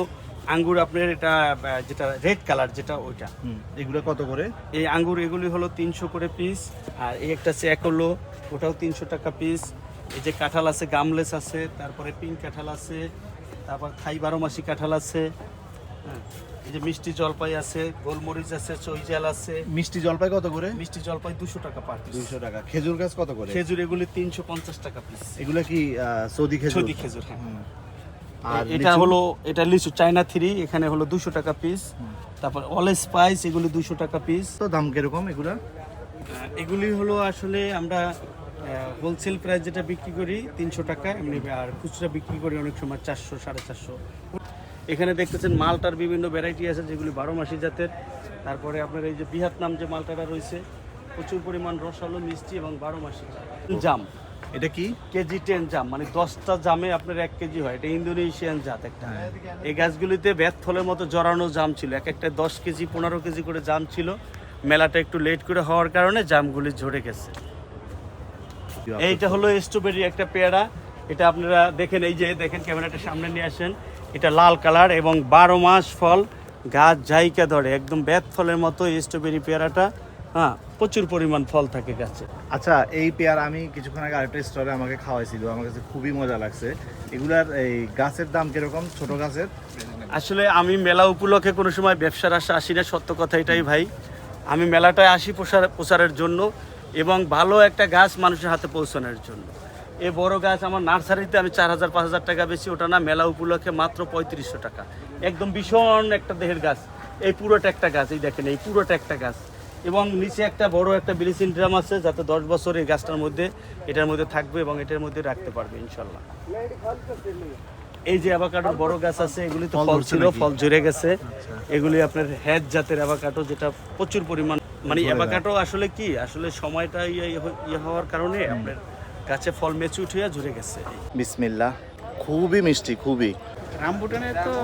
Speaker 2: আঙ্গুর, আপনার এটা যেটা রেড কালার, যেটা ওইটা।
Speaker 3: এগুলো কত করে?
Speaker 2: এই আঙ্গুর এগুলি হলো 300 করে পিস। আর এই একটা চেক হলো, ওটাও 300 টাকা পিস। এই যে কাঁঠাল আছে, গামলেস আছে, তারপরে পিঙ্ক কাঁঠাল আছে, তারপর থাই 12 মাসি কাঁঠাল আছে। হ্যাঁ, এই যে মিষ্টি জলপাই আছে, গোলমরিচ আছে, চৈজাল আছে।
Speaker 3: মিষ্টি জলপাই কত করে?
Speaker 2: মিষ্টি জলপাই 200 টাকা পার পিস।
Speaker 3: 200 টাকা। খেজুর গাছ কত করে?
Speaker 2: খেজুর এগুলি 350 টাকা পিস।
Speaker 3: এগুলো কি সৌদি খেজুর?
Speaker 2: সৌদি খেজুর, হ্যাঁ।
Speaker 3: আর
Speaker 2: এটা
Speaker 3: লিচু?
Speaker 2: হলো, এটা লিচু চায়না 3, এখানে হলো 200 টাকা পিস। তারপর অল স্পাইস এগুলি 200 টাকা পিস।
Speaker 3: তো দাম কিরকম এগুলো?
Speaker 2: এগুলি হলো আসলে আমরা হোলসেল প্রাইস যেটা বিক্রি করি 300 টাকা এমনি, আর খুচরা বিক্রি করি অনেক সময় 400 450। এখানে দেখতেছেন মালটার বিভিন্ন ভ্যারাইটি আছে, যেগুলি 12 মাসি জাতের। তারপরে আপনার এই যে ভিয়েতনাম যে মালটাটা রয়েছে, প্রচুর পরিমাণ রসালো, মিষ্টি এবং 12 মাসি জাম।
Speaker 3: এটা কি?
Speaker 2: কেজি 10 জাম, মানে 10টা জামে আপনার 1 কেজি হয়। এটা ইন্দোনেশিয়ান জাত একটা। এই গাছগুলিতে বেত ফলের মতো জড়ানো জাম ছিল, এক একটা 10 কেজি 15 কেজি করে জাম ছিল। মেলাটা একটু লেট করে হওয়ার কারণে জামগুলি ঝরে গেছে। এইটা হলো স্ট্রবেরি একটা পেয়ারা, এটা আপনারা দেখেন, এই যে দেখেন, ক্যামেরাটা সামনে নিয়ে আসেন। এটা লাল কালার এবং 12 মাস ফল, গাছ জাইকা ধরে, একদম বেত ফলের মতো এই স্ট্রবেরি পেয়ারাটা। হ্যাঁ, প্রচুর পরিমাণ ফল থাকে গাছে।
Speaker 3: আচ্ছা, এই পেয়ারা আমি কিছুক্ষণ আগে আরেকটা স্টলে আমাকে খাওয়াইছিল, আমার কাছে খুবই মজা লাগছে। এগুলার এই গাছের দাম কিরকম, ছোট গাছের?
Speaker 2: আসলে আমি মেলা উপলক্ষে কোনো সময় ব্যবসার আশা আসি না, সত্য কথা এটাই ভাই। আমি মেলাটায় আসি প্রচারের জন্য এবং ভালো একটা গাছ মানুষের হাতে পৌঁছানোর জন্য। এই বড় গাছ আমার নার্সারিতে আমি 4000 5000 টাকা বেশি, ওটা না, মেলা উপলক্ষে মাত্র 3500 টাকা। একদম ভীষণ একটা দেহের গাছ, এই পুরোটা একটা গাছ, এই দেখেন, এই পুরোটা একটা গাছ। এবং নিচে একটা বড় একটা ব্লিচিং ড্রাম আছে, যাতে 10 বছর এই গাছটার মধ্যে, এটার মধ্যে থাকবে এবং এটার মধ্যে রাখতে পারবে ইনশাল্লাহ। এই যে অ্যাভোকাডোর বড় গাছ আছে, এগুলি তো ফল ছিল, ফল ঝরে গেছে। এগুলি আপনার হ্যাজ জাতের অ্যাভোকাডো, যেটা প্রচুর পরিমাণ, মানে অ্যাভোকাডো আসলে কি, আসলে সময়টা ইয়ে হওয়ার কারণে আপনার গাছে ফল মেচুট হয়ে ঝরে গেছে।
Speaker 3: বিসমিল্লাহ, খুবই মিষ্টি, খুবই।
Speaker 8: রামবুটানের তো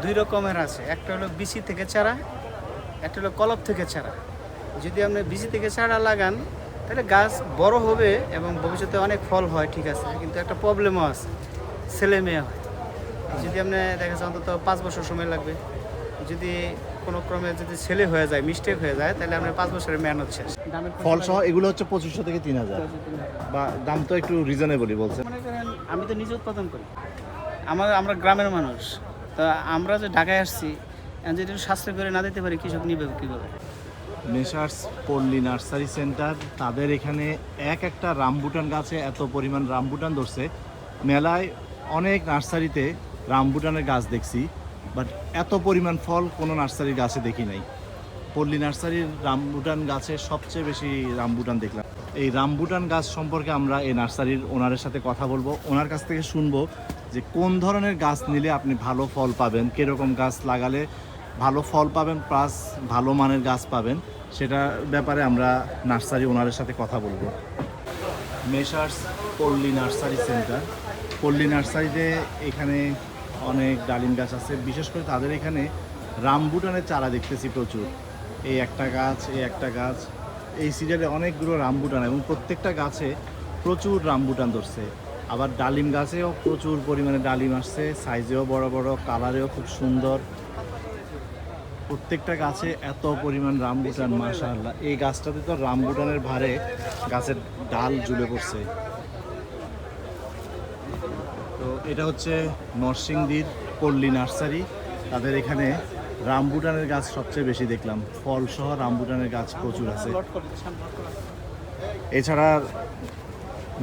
Speaker 8: 2 রকমের আছে, একটা হলো বিচি থেকে চারা, একটা হলো কলপ থেকে চারা। যদি আপনি বিচি থেকে চারা লাগান তাহলে গাছ বড় হবে এবং ভবিষ্যতে অনেক ফল হয়, ঠিক আছে, কিন্তু একটা প্রবলেমও আছে, ছেলে মেয়ে হয়। যদি আপনি দেখা যাচ্ছে অন্তত 5 বছর সময় লাগবে। যদি কোনো ক্রমে যদি ছেলে হয়ে যায়, মিস্টেক হয়ে যায়, তাহলে আপনার 5 বছরের মেহনত শেষ। দামের
Speaker 3: ফল সহ এগুলো হচ্ছে 2500 থেকে 3000, বা দাম তো একটু রিজনেবলই বলছেন।
Speaker 8: মনে করেন আমি তো নিজে উৎপাদন করি, আমরা গ্রামের মানুষ, তো আমরা যে ঢাকায় আসছি, যদি একটু সাশ্রয় করে না দিতে পারি, কৃষক নিবে কীভাবে?
Speaker 3: মেসার্স পল্লী নার্সারি সেন্টার, তাদের এখানে একটা রামবুটান গাছে এত পরিমাণ রামবুটান ধরছে। মেলায় অনেক নার্সারিতে রামবুটানের গাছ দেখছি, বাট এত পরিমাণ ফল কোনো নার্সারির গাছে দেখি নাই। পল্লী নার্সারির রামবুটান গাছে সবচেয়ে বেশি রামবুটান দেখলাম। এই রামবুটান গাছ সম্পর্কে আমরা এই নার্সারির ওনারের সাথে কথা বলবো, ওনার কাছ থেকে শুনবো যে কোন ধরনের গাছ নিলে আপনি ভালো ফল পাবেন, কীরকম গাছ লাগালে ভালো ফল পাবেন, প্লাস ভালো মানের গাছ পাবেন, সেটা ব্যাপারে আমরা নার্সারি ওনারের সাথে কথা বলবো। মেসার্স পল্লী নার্সারি সেন্টার, পল্লী নার্সারিতে এখানে অনেক ডালিম গাছ আছে, বিশেষ করে তাদের এখানে রামবুটানের চারা দেখতেছি প্রচুর। এই একটা গাছ, এই একটা গাছ, এই সিরিয়ালে অনেকগুলো রামবুটান, এবং প্রত্যেকটা গাছে প্রচুর রামবুটান ধরছে। আবার ডালিম গাছেও প্রচুর পরিমাণে ডালিম আসছে, সাইজেও বড় বড়, কালারেও খুব সুন্দর। প্রত্যেকটা গাছে এত পরিমাণ রামবুটান, মাশাআল্লাহ। এই গাছটাতে তো রামবুটানের ভারে গাছের ডাল ঝুলে পড়ছে। তো এটা হচ্ছে নরসিংদীর পল্লী নার্সারি, তাদের এখানে রামবুটানের গাছ সবচেয়ে বেশি দেখলাম, ফল সহ রামবুটানের গাছ প্রচুর আছে। এছাড়া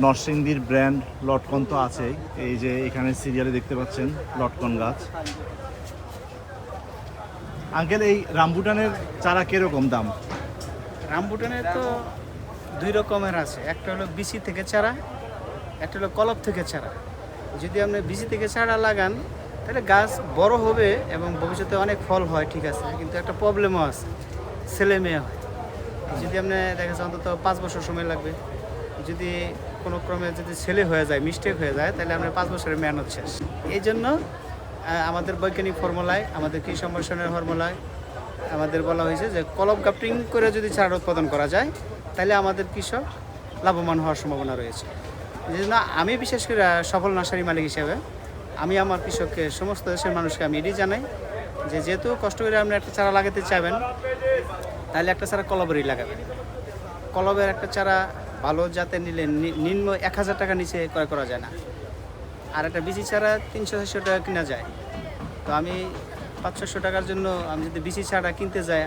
Speaker 3: নরসিংদীর ব্র্যান্ড লটকন তো আছেই, এই যে এখানে সিরিয়ালে দেখতে পাচ্ছেন লটকন গাছ। আঙ্কেল, এই রামবুটানের চারা কিরকম দাম?
Speaker 8: রামবুটানের তো দুই রকমের আছে, একটা হলো বিচি থেকে চারা, একটা হলো কলপ থেকে চারা। যদি আপনি বিচি থেকে চারা লাগান তাহলে গাছ বড় হবে এবং ভবিষ্যতে অনেক ফল হয়, ঠিক আছে, কিন্তু একটা প্রবলেমও আছে, ছেলে মেয়ে হয়। যদি আপনি দেখা যাচ্ছে অন্তত 5 বছর সময় লাগবে। যদি কোনো ক্রমে যদি ছেলে হয়ে যায়, মিস্টেক হয়ে যায়, তাহলে আপনার 5 বছরের মেহনত শেষ। এই জন্য আমাদের বৈজ্ঞানিক ফর্মুলায়, আমাদের কৃষি সম্প্রসারণের ফর্মুলায় আমাদের বলা হয়েছে যে কলম গ্রাফটিং করে যদি চারা উৎপাদন করা যায় তাহলে আমাদের কৃষক লাভবান হওয়ার সম্ভাবনা রয়েছে। এই জন্য আমি বিশেষ করে সফল নার্সারি মালিক হিসেবে আমি আমার কৃষককে, সমস্ত দেশের মানুষকে আমি এটাই জানাই যে যেহেতু কষ্ট করে আপনি একটা চারা লাগাতে চাইবেন তাহলে একটা চারা কলবেরই লাগাবেন। কলবের একটা চারা ভালো জাতের নিলে নিম্ন 1000 টাকা নিচে ক্রয় করা যায় না, আর একটা বিচি চারা 300-400 টাকা কেনা যায়। তো আমি 500-600 টাকার জন্য আমি যদি বিচি চারা কিনতে যাই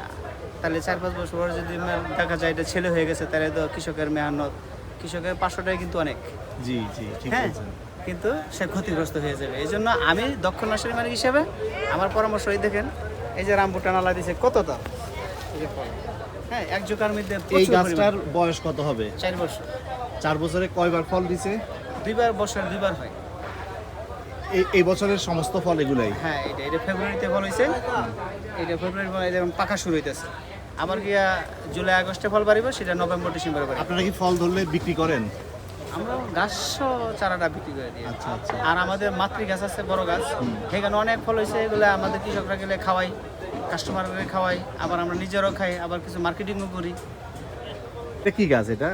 Speaker 8: তাহলে 4-5 বছর পরে যদি দেখা যায় এটা ছেলে হয়ে গেছে, তাহলে তো কৃষকের মেহনত, কৃষকের 500 টাকা কিন্তু অনেক,
Speaker 3: জি জি, ঠিক
Speaker 8: হ্যাঁ,
Speaker 3: বলছেন।
Speaker 8: কিন্তু সে ক্ষতিগ্রস্ত হয়ে যাবে। এই জন্য আমি দক্ষ নার্সারি মালিক হিসেবে আমার পরামর্শ, এই দেখেন এই যে রামবুটান আলা দিছে কত দাম, এই যে ফল, হ্যাঁ, এক জোকার মধ্যে
Speaker 3: এই
Speaker 8: প্রচুর
Speaker 3: গাছটার
Speaker 8: পরিমাণ।
Speaker 3: বয়স কত হবে?
Speaker 8: 4 বছর,
Speaker 3: 4 বছরে কয়বার ফল দিছে?
Speaker 8: 2বার, বছর 2বার হয়।
Speaker 3: এই বছরের সমস্ত ফল এগুলাই?
Speaker 8: হ্যাঁ, এটা ফেব্রুয়ারিতে ফল হয়েছে, এটা ফেব্রুয়ারি ফল যেমন পাকা শুরু হইতেছে। আবার গিয়া জুলাই আগস্টে ফল বাড়িব, সেটা নভেম্বর ডিসেম্বরে বাড়িব।
Speaker 3: আপনারা কি ফল ধরলে বিক্রি করেন?
Speaker 8: আমরা গাছ চারাটা বিক্রি করে দিই।
Speaker 3: আচ্ছা আচ্ছা।
Speaker 8: আর আমাদের মাতৃ গাছ আছে, বড় গাছ, সেখানে অনেক ফল হয়েছে, এগুলো আমাদের কৃষকরা গেলে খাওয়াই, কাস্টমারকে খাওয়াই, আবার আমরা নিজেরাও খাই, আবার কিছু মার্কেটিংও করি।
Speaker 3: এটা কি গাছ? এটা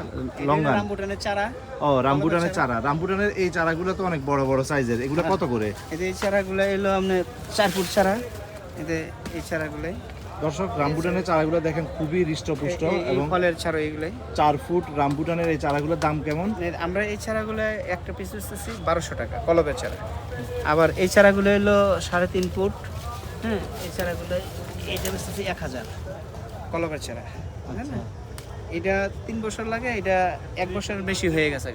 Speaker 3: লঙ্গন?
Speaker 8: রামবুটানের চারা।
Speaker 3: ও, রামবুটানের চারা। রামবুটানের এই চারাগুলো তো অনেক বড় বড় সাইজের, এগুলো কত করে?
Speaker 8: এই চারাগুলো এলো আপনার 4 ফুট চারা, এতে এই চারাগুলোই।
Speaker 3: দর্শক, রামবুটানের চারাগুলো দেখেন খুবই হৃষ্টপুষ্ট
Speaker 8: এই
Speaker 3: এবং
Speaker 8: ফলের চারা এগুলোই।
Speaker 3: 4 ফুট রামবুটানের এই চারাগুলোর দাম কেমন?
Speaker 8: আমরা এই চারাগুলো একটা পিস বেচতেছি 1200 টাকা, কলবের চারা। আবার এই চারাগুলো হলো 3.5 ফুট, হ্যাঁ, এই চারাগুলো এইটা বেচতেছি 1000, কলবের চারা, হ্যাঁ না? এটা 3 বছর লাগে, এটা 1 বছরের বেশি হয়ে গেছে,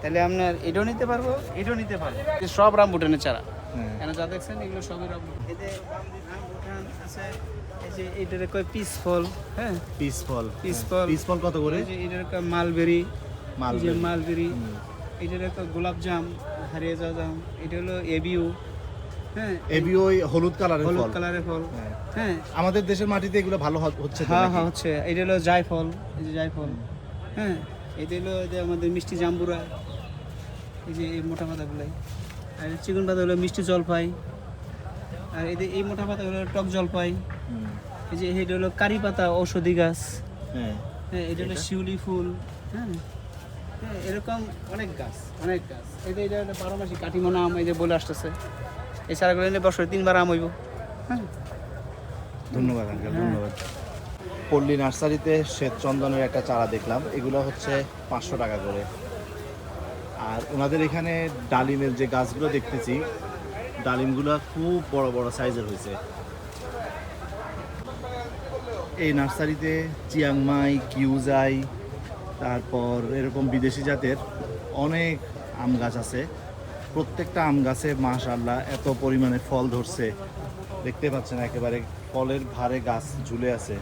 Speaker 8: তাহলে আপনার এটাও নিতে পারবো, এটাও নিতে পারবো। সব রামবুটানের চারা,
Speaker 3: হ্যাঁ।
Speaker 8: কেন যা দেখছেন এগুলো সবই রামবুটান। এতে রামবুটান আছে, এই যে এটার কয় পিস ফল, হ্যাঁ,
Speaker 3: পিস ফল।
Speaker 8: পিস ফল।
Speaker 3: পিস ফল কত করে?
Speaker 8: এই যে এটার কয় মালবেরি,
Speaker 3: মালবেরি।
Speaker 8: মালবেরি, এটার একটা গোলাপ জাম, হারিয়ে যাওয়া জাম, এটা হলো এবিউ, হ্যাঁ,
Speaker 3: এবি ওই হলুদ কালারের
Speaker 8: হলুদ
Speaker 3: ফল।
Speaker 8: কালারের ফল,
Speaker 3: হ্যাঁ।
Speaker 8: হ্যাঁ,
Speaker 3: আমাদের দেশের মাটিতে এগুলো ভালো হচ্ছে তো
Speaker 8: হ্যাঁ
Speaker 3: নাকি?
Speaker 8: হ্যাঁ হচ্ছে। এটা হলো জায়ফল, এই যে জায়ফল, হ্যাঁ, এটা হলো যে আমাদের মিষ্টি জাম্বুরা, এই যে এই মোটা পাতাগুলাই। আর চিকন পাতা হলো মিষ্টি জলপাই, আর এই মোটা পাতা হলো টক জলপাই।
Speaker 3: হুম।
Speaker 8: এই যে এটা হলো কারি পাতা, ঔষধি গাছ,
Speaker 3: হ্যাঁ।
Speaker 8: হ্যাঁ, এটা হলো শিউলি ফুল, হ্যাঁ, হ্যাঁ, এরকম অনেক গাছ, অনেক গাছ। এটা 12 মাসি কাটিমোনা আম, এই যে বলে আসতেছে। এই চারাগুলো নিলে বছরে 3বার আম হইব, হ্যাঁ।
Speaker 3: ধন্যবাদ আঙ্কেল, ধন্যবাদ। পল্লী নার্সারিতে শ্বেতচন্দনের একটা চারা দেখলাম, এগুলো হচ্ছে 500 টাকা করে। আর ওনাদের এখানে ডালিমের যে গাছগুলো দেখতেছি, ডালিমগুলো খুব বড় বড় সাইজের হয়েছে। এই নার্সারিতে চিয়াংমাই, কিউজাই, তারপর এরকম বিদেশি জাতের অনেক আম গাছ আছে। প্রত্যেকটা আম গাছে মাশাআল্লাহ এত পরিমাণে ফল ধরছে, দেখতে পাচ্ছেন একেবারে ফলের ভারে গাছ ঝুলে আছে।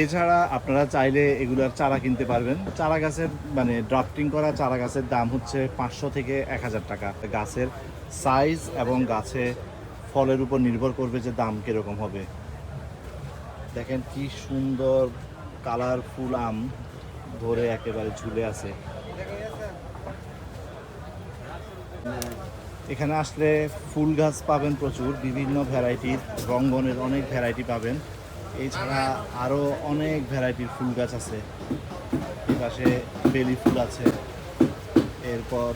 Speaker 3: এছাড়া আপনারা চাইলে এগুলার চারা কিনতে পারবেন। চারা গাছের মানে ড্রাফটিং করা চারা গাছের দাম হচ্ছে 500 থেকে 1000 টাকা। গাছের সাইজ এবং গাছে ফলের উপর নির্ভর করবে যে দাম কীরকম হবে। দেখেন কি সুন্দর কালারফুল আম ধরে একেবারে ঝুলে আছে। এখানে আসলে ফুল গাছ পাবেন প্রচুর, বিভিন্ন ভ্যারাইটির, রঙ্গনের অনেক ভ্যারাইটি পাবেন। এছাড়া আরও অনেক ভ্যারাইটির ফুল গাছ আছে। এর পাশে বেলি ফুল আছে, এরপর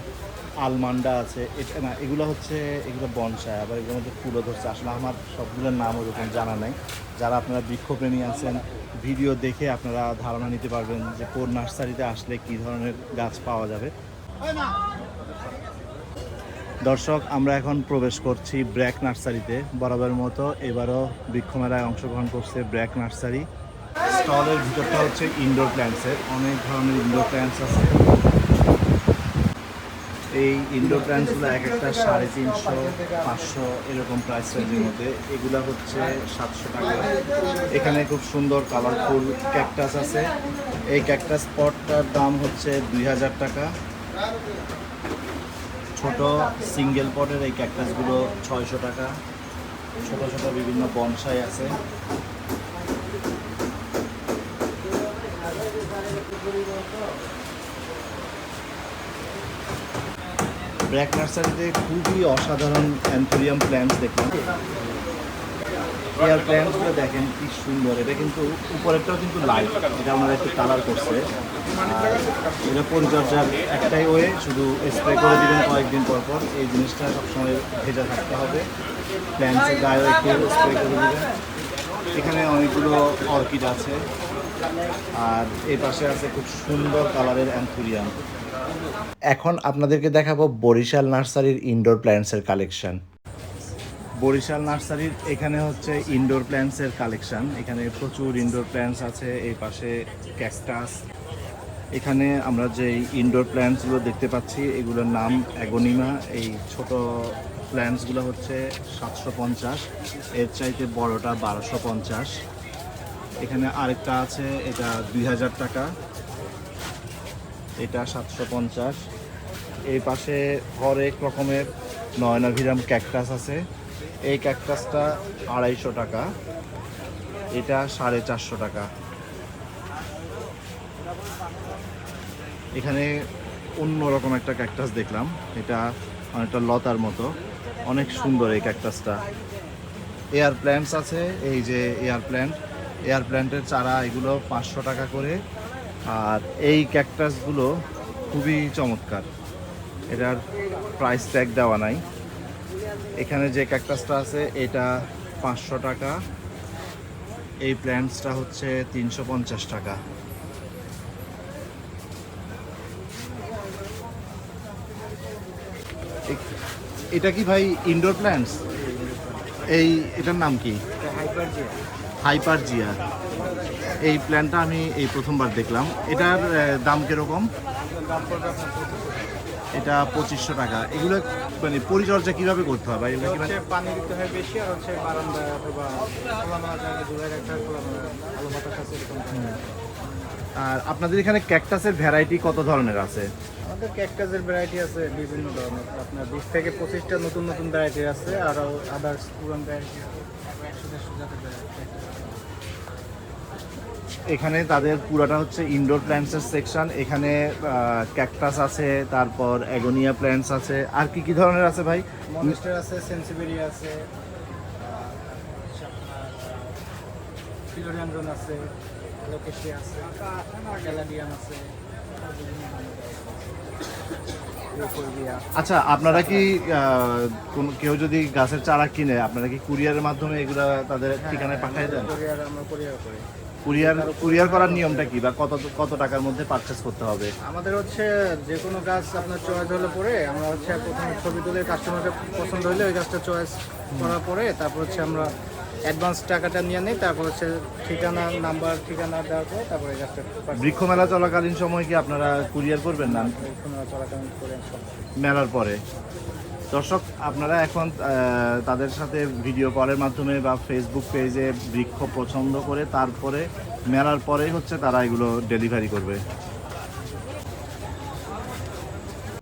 Speaker 3: আলমান্ডা আছে। এটা না, এগুলো হচ্ছে এগুলো বনসাই, আবার এগুলোর মধ্যে ফুলও ধরছে। আসলে আমার সবগুলোর নাম ওরকম জানা নাই। যারা আপনারা বৃক্ষপ্রেমী আছেন, ভিডিও দেখে আপনারা ধারণা নিতে পারবেন যে কোন নার্সারিতে আসলে কী ধরনের গাছ পাওয়া যাবে। দর্শক, আমরা এখন প্রবেশ করছি ব্র্যাক নার্সারিতে। বরাবরের মতো এবারও বৃক্ষমেলায় অংশগ্রহণ করছে ব্র্যাক নার্সারি। স্টলের ভিতরটা হচ্ছে ইনডোর প্ল্যান্টসের, অনেক ধরনের ইনডোর প্ল্যান্টস আছে। এই ইনডোর প্ল্যান্টসগুলো এক একটা 350-500 এরকম প্রাইস রেঞ্জের মধ্যে। এগুলা হচ্ছে 700 টাকা। এখানে খুব সুন্দর কালারফুল ক্যাকটাস আছে। এই ক্যাকটাস পটটার দাম হচ্ছে 2000 টাকা। ছোট সিঙ্গেল পটের এই ক্যাকটাসগুলো 600 টাকা। ছোট ছোট বিভিন্ন বনসাই আছে। ব্র্যাক নার্সারিতে খুবই অসাধারণ অ্যান্থোরিয়াম প্ল্যান্টস দেখলাম। এয়ার প্ল্যান্টসগুলো দেখেন কি সুন্দর। এটা কিন্তু উপরেরটাও কিন্তু লাইট, এটা আমরা একটু কালার করছে। আর এটা পরিচর্যার একটাই ওয়ে, শুধু স্প্রে করে দিবেন কয়েকদিন পর পর। এই জিনিসটা সবসময় ভেজা থাকতে হবে। প্ল্যান্টসের গায়েও একটু স্প্রে করে দিবেন। এখানে অনেকগুলো অর্কিড আছে, আর এই পাশে আছে খুব সুন্দর কালারের অ্যান্থোরিয়াম।
Speaker 1: এখন আপনাদেরকে দেখাবো বরিশাল নার্সারির ইনডোর প্ল্যান্টসের কালেকশন।
Speaker 3: বরিশাল নার্সারির এখানে হচ্ছে ইনডোর প্ল্যান্টসের কালেকশন। এখানে প্রচুর ইনডোর প্ল্যান্টস আছে। এই পাশে ক্যাকটাস। এখানে আমরা যে ইনডোর প্ল্যান্টসগুলো দেখতে পাচ্ছি এগুলোর নাম অ্যাগোনিমা। এই ছোট প্ল্যান্টসগুলো হচ্ছে 750, এর চাইতে বড়টা 1250। এখানে আরেকটা আছে, এটা 2000 টাকা, এটা 750। এই পাশে হরেক রকমের নয়নাভিরাম ক্যাকটাস আছে। এই ক্যাকটাসটা 250 টাকা, এটা 450 টাকা। এখানে অন্যরকম একটা ক্যাকটাস দেখলাম, এটা অনেকটা লতার মতো, অনেক সুন্দর এই ক্যাকটাসটা। এয়ার প্ল্যান্টস আছে, এই যে এয়ার প্ল্যান্টের চারা, এগুলো 500 টাকা করে। আর এই ক্যাকটাসগুলো খুবই চমৎকার, এটার প্রাইস ট্যাগ দেওয়া নাই। এখানে যে ক্যাকটাসটা আছে এটা 500 টাকা, এই প্ল্যান্টসটা হচ্ছে 350 টাকা। এটা কি ভাই ইনডোর প্ল্যান্টস? এটার নাম কি? হাইপারজিয়া। এই প্ল্যান্টটা আমি এই প্রথমবার দেখলাম। এটার দাম কিরকম? এটা 2500 টাকা। এগুলো মানে পরিচর্যা কিভাবে করতে হবে? এগুলো কি মানে
Speaker 8: পানি দিতে হয় বেশি, আর হচ্ছে বারান্দায় অথবা খোলামেলা জায়গায় ঝুলাই রাখতে হয়, খোলামেলা আলো বাতাস আছে এরকম।
Speaker 3: আর আপনাদের এখানে ক্যাকটাসের ভ্যারাইটি কত ধরনের আছে?
Speaker 8: আমাদের ক্যাকটাসের ভ্যারাইটি আছে বিভিন্ন ধরনের, আপনার 20 থেকে 25টা নতুন নতুন ভ্যারাইটি আছে, আর আদার্স পুরান ভ্যারাইটি আছে 100-150 জাতের ভ্যারাইটি।
Speaker 3: এখানে তাদের পুরাটা হচ্ছে ইনডোর প্ল্যান্টসের সেকশন। এখানে ক্যাকটাস আছে, তারপর অ্যাগোনিয়া প্ল্যান্টস আছে। আর কি কি ধরনের আছে ভাই?
Speaker 8: মনস্টার আছে, সেন্সিবেরিয়া আছে, ফিলোডেন্ড্রন আছে, লোকেশিয়া আছে, ক্যালাডিয়াম আছে।
Speaker 3: আচ্ছা, আপনারা কি কেউ যদি গাছের চারা কিনে, আপনারা কি কুরিয়ারের মাধ্যমে এগুলা তাদের ঠিকানায় পাঠিয়ে দেন?
Speaker 8: আমরা কুরিয়ার করি।
Speaker 3: কুরিয়ার করার নিয়মটা কি, বা কত টাকার মধ্যে পারচেস করতে হবে?
Speaker 8: আমাদের হচ্ছে যে কোনো গাছ আপনার চয়েস হলে পরে আমরা হচ্ছে প্রথমে ছবি তুলে কাস্টমারকে পছন্দ হলে ওই গাছটা চয়েস করার পরে তারপর হচ্ছে আমরা অ্যাডভান্স টাকাটা নিয়ে নিই, তারপর হচ্ছে ঠিকানা দেওয়ার পরে তারপরে গাছটা
Speaker 3: বৃক্ষ মেলা চলাকালীন সময় কি আপনারা কুরিয়ার করবেন না?
Speaker 8: চলাকালীন করে
Speaker 3: মেলার পরে? দর্শক, আপনারা এখন তাদের সাথে ভিডিও কলের মাধ্যমে বা ফেসবুক পেজে বৃক্ষ পছন্দ করে তারপরে মেলার পরেই হচ্ছে তারা এগুলো ডেলিভারি করবে।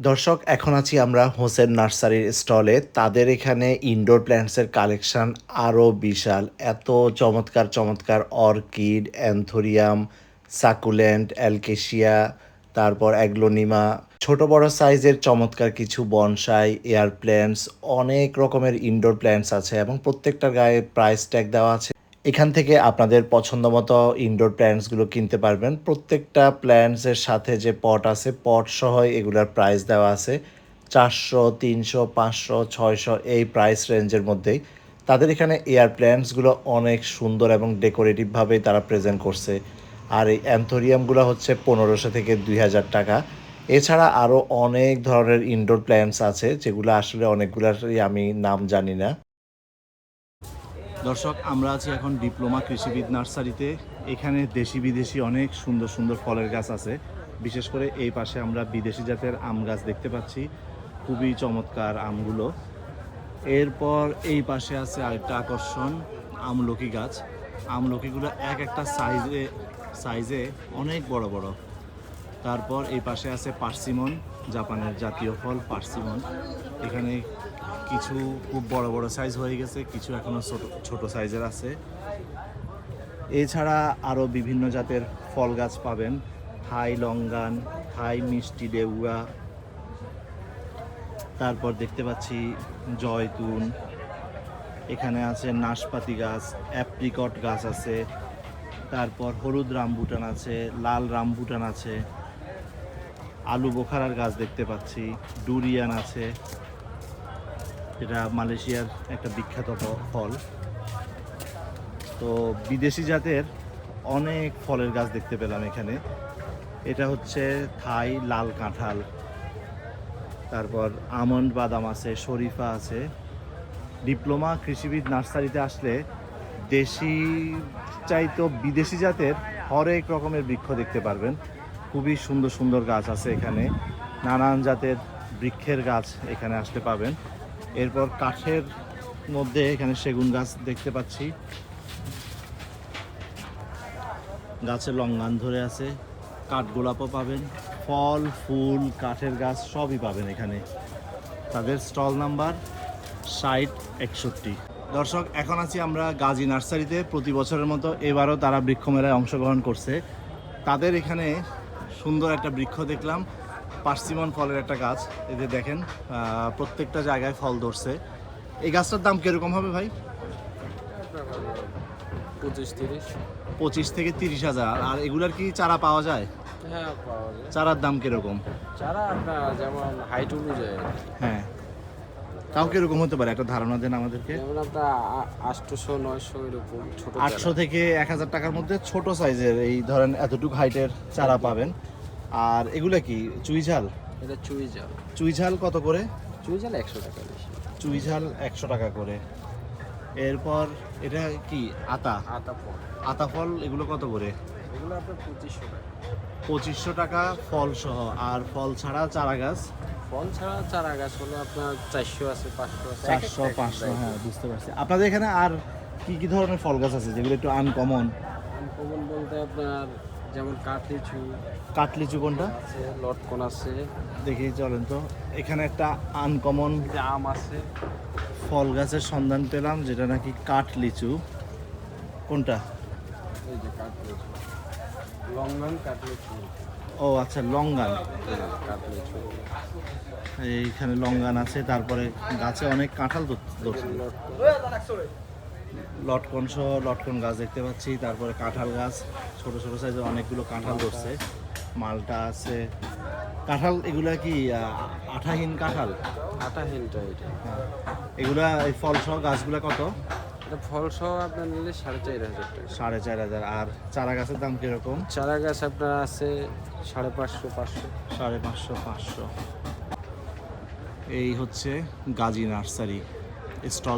Speaker 1: দর্শক, এখন আছি আমরা হোসেন নার্সারির স্টলে। তাদের এখানে ইনডোর প্ল্যান্টসের কালেকশন আরও বিশাল। এত চমৎকার চমৎকার অর্কিড, অ্যান্থোরিয়াম, সাকুলেন্ট, অ্যালকেশিয়া, তারপর অ্যাগ্লোনিমা, ছোট বড় সাইজের চমৎকার কিছু বনসাই, এয়ার প্ল্যান্টস, অনেক রকমের ইনডোর প্ল্যান্টস আছে এবং প্রত্যেকটার গায়ে প্রাইস ট্যাগ দেওয়া আছে। এখান থেকে আপনাদের পছন্দ মতো ইনডোর প্ল্যান্টসগুলো কিনতে পারবেন। প্রত্যেকটা প্ল্যান্টসের সাথে যে পট আছে, পট সহ এগুলার প্রাইস দেওয়া আছে 400, 300, 500, 600 এই প্রাইস রেঞ্জের মধ্যেই। তাদের এখানে এয়ার প্ল্যান্টসগুলো অনেক সুন্দর এবং ডেকোরেটিভভাবেই তারা প্রেজেন্ট করছে। আর এই অ্যান্থোরিয়ামগুলো হচ্ছে 1500 থেকে 2000 টাকা। এছাড়া আরও অনেক ধরনের ইনডোর প্ল্যান্টস আছে যেগুলো আসলে অনেকগুলোরই আমি নাম জানি না।
Speaker 3: দর্শক, আমরা আছি এখন ডিপ্লোমা কৃষিবিদ নার্সারিতে। এখানে দেশি বিদেশি অনেক সুন্দর সুন্দর ফলের গাছ আছে। বিশেষ করে এই পাশে আমরা বিদেশি জাতের আম গাছ দেখতে পাচ্ছি, খুবই চমৎকার আমগুলো। এরপর এই পাশে আছে আরেকটা আকর্ষণ, আমলকি গাছ। আমলকিগুলো এক একটা সাইজে অনেক বড় বড়। তারপর এই পাশে আছে পার্সিমন, জাপানের জাতীয় ফল পার্সিমন। এখানে কিছু খুব বড় বড় সাইজ হয়ে গেছে, কিছু এখনো ছোট সাইজের আছে। এছাড়া আরও বিভিন্ন জাতের ফল গাছ পাবেন, থাই লঙ্গান, থাই মিষ্টি ডেউয়া। তারপর দেখতে পাচ্ছি জয়তুন, এখানে আছে নাশপাতি গাছ, অ্যাপ্রিকট গাছ আছে, তারপর হলুদ রামবুটান আছে, লাল রামবুটান আছে, আলু বোখারার গাছ দেখতে পাচ্ছি, ডুরিয়ান আছে, এটা মালয়েশিয়ার একটা বিখ্যাত ফল। তো বিদেশি জাতের অনেক ফলের গাছ দেখতে পেলাম এখানে। এটা হচ্ছে থাই লাল কাঁঠাল, তারপর আমন্ড বাদাম আছে, শরীফা আছে। ডিপ্লোমা কৃষিবিদ নার্সারিতে আসলে দেশি চাইতো বিদেশি জাতের হরেক রকমের বৃক্ষ দেখতে পারবেন। খুবই সুন্দর সুন্দর গাছ আছে এখানে, নানান জাতের বৃক্ষের গাছ এখানে আসতে পাবেন। এরপর কাঠের মধ্যে এখানে সেগুন গাছ দেখতে পাচ্ছি, গাছে লঙ্গান ধরে আছে, কাঠগোলাপও পাবেন, ফল ফুল কাঠের গাছ সবই পাবেন এখানে। তাদের স্টল নাম্বার 6061। দর্শক, এখন আছি আমরা গাজী নার্সারিতে। প্রতি বছরের মতো এবারও তারা বৃক্ষ মেলায় অংশগ্রহণ করছে। তাদের এখানে সুন্দর একটা বৃক্ষ দেখলাম, পার্সিমন ফলের একটা গাছ। এদের দেখেন প্রত্যেকটা জায়গায় ফল ধরছে। এই গাছটার দাম কিরকম হবে ভাই? 25 থেকে 30,000। আর এগুলার কি চারা পাওয়া যায়?
Speaker 6: হ্যাঁ, পাওয়া যায়।
Speaker 3: চারার দাম কিরকম?
Speaker 6: চারা আপনার যেমন হাইট অনুযায়ী,
Speaker 3: হ্যাঁ, তাও কিরকম হতে পারে একটা ধারণা দেন আমাদেরকে।
Speaker 6: যেমন আপনার 800-900 এরকম ছোট
Speaker 3: 800 থেকে 1000 টাকার মধ্যে ছোট সাইজের এই ধরেন এতটুকু হাইটের চারা পাবেন। আর এগুলো কি চুই ঝাল?
Speaker 6: এটা চুই জাল।
Speaker 3: চুই ঝাল কত করে?
Speaker 6: চুই জাল 100 টাকা বেশি।
Speaker 3: চুই ঝাল 100 টাকা করে। এরপর এটা কি আতা?
Speaker 6: আতা ফল,
Speaker 3: আতা ফল এগুলো কত করে?
Speaker 6: এগুলো আপনার 2500 টাকা।
Speaker 3: 2500 টাকা ফল সহ। আর ফল ছাড়া চারা গাছ?
Speaker 6: ফল ছাড়া চারা গাছ হলো আপনার 400 আছে, 500 আছে,
Speaker 3: 400 500। হ্যাঁ, বুঝতে পারছি। আপনাদের এখানে আর কি কি ধরনের ফল গাছ আছে যেগুলো একটু আনকমন?
Speaker 6: আনকমন বলতে আপনার যেমন কাঠলিচু
Speaker 3: কাঠলিচু কোনটা?
Speaker 6: আছে, লটকন আছে,
Speaker 3: দেখি চলেন তো। এখানে একটা আনকমন
Speaker 6: যে আম আছে,
Speaker 3: ফল গাছের সন্ধান পেলাম যেটা নাকি কাঠ লিচু। কোনটা?
Speaker 6: এই যে কাঠলিচু, লঙ্গন কাঠলিচু।
Speaker 3: ও আচ্ছা, লঙ্গান।
Speaker 6: কাঠলিচু,
Speaker 3: এইখানে লঙ্গান আছে। তারপরে গাছে অনেক কাঁঠাল ধরছে, লটকন সহ লটকন গাছ দেখতে পাচ্ছি। তারপরে কাঁঠাল গাছ, ছোট ছোট সাইজের অনেকগুলো কাঁঠাল ধরছে। মালটা আছে। কাঁঠাল এগুলা কি আঠাহীন কাঁঠাল?
Speaker 6: আটাহীনটা এটা।
Speaker 3: এগুলা এই ফল সহ গাছগুলা কত?
Speaker 6: এটা ফল সহ আপনার নিলে 4500 টাকা।
Speaker 3: 4500। আর চারা গাছের দাম কিরকম?
Speaker 6: চারা গাছ আপনার আছে 550, 500।
Speaker 3: 550, 500। এই হচ্ছে গাজী নার্সারি স্টল।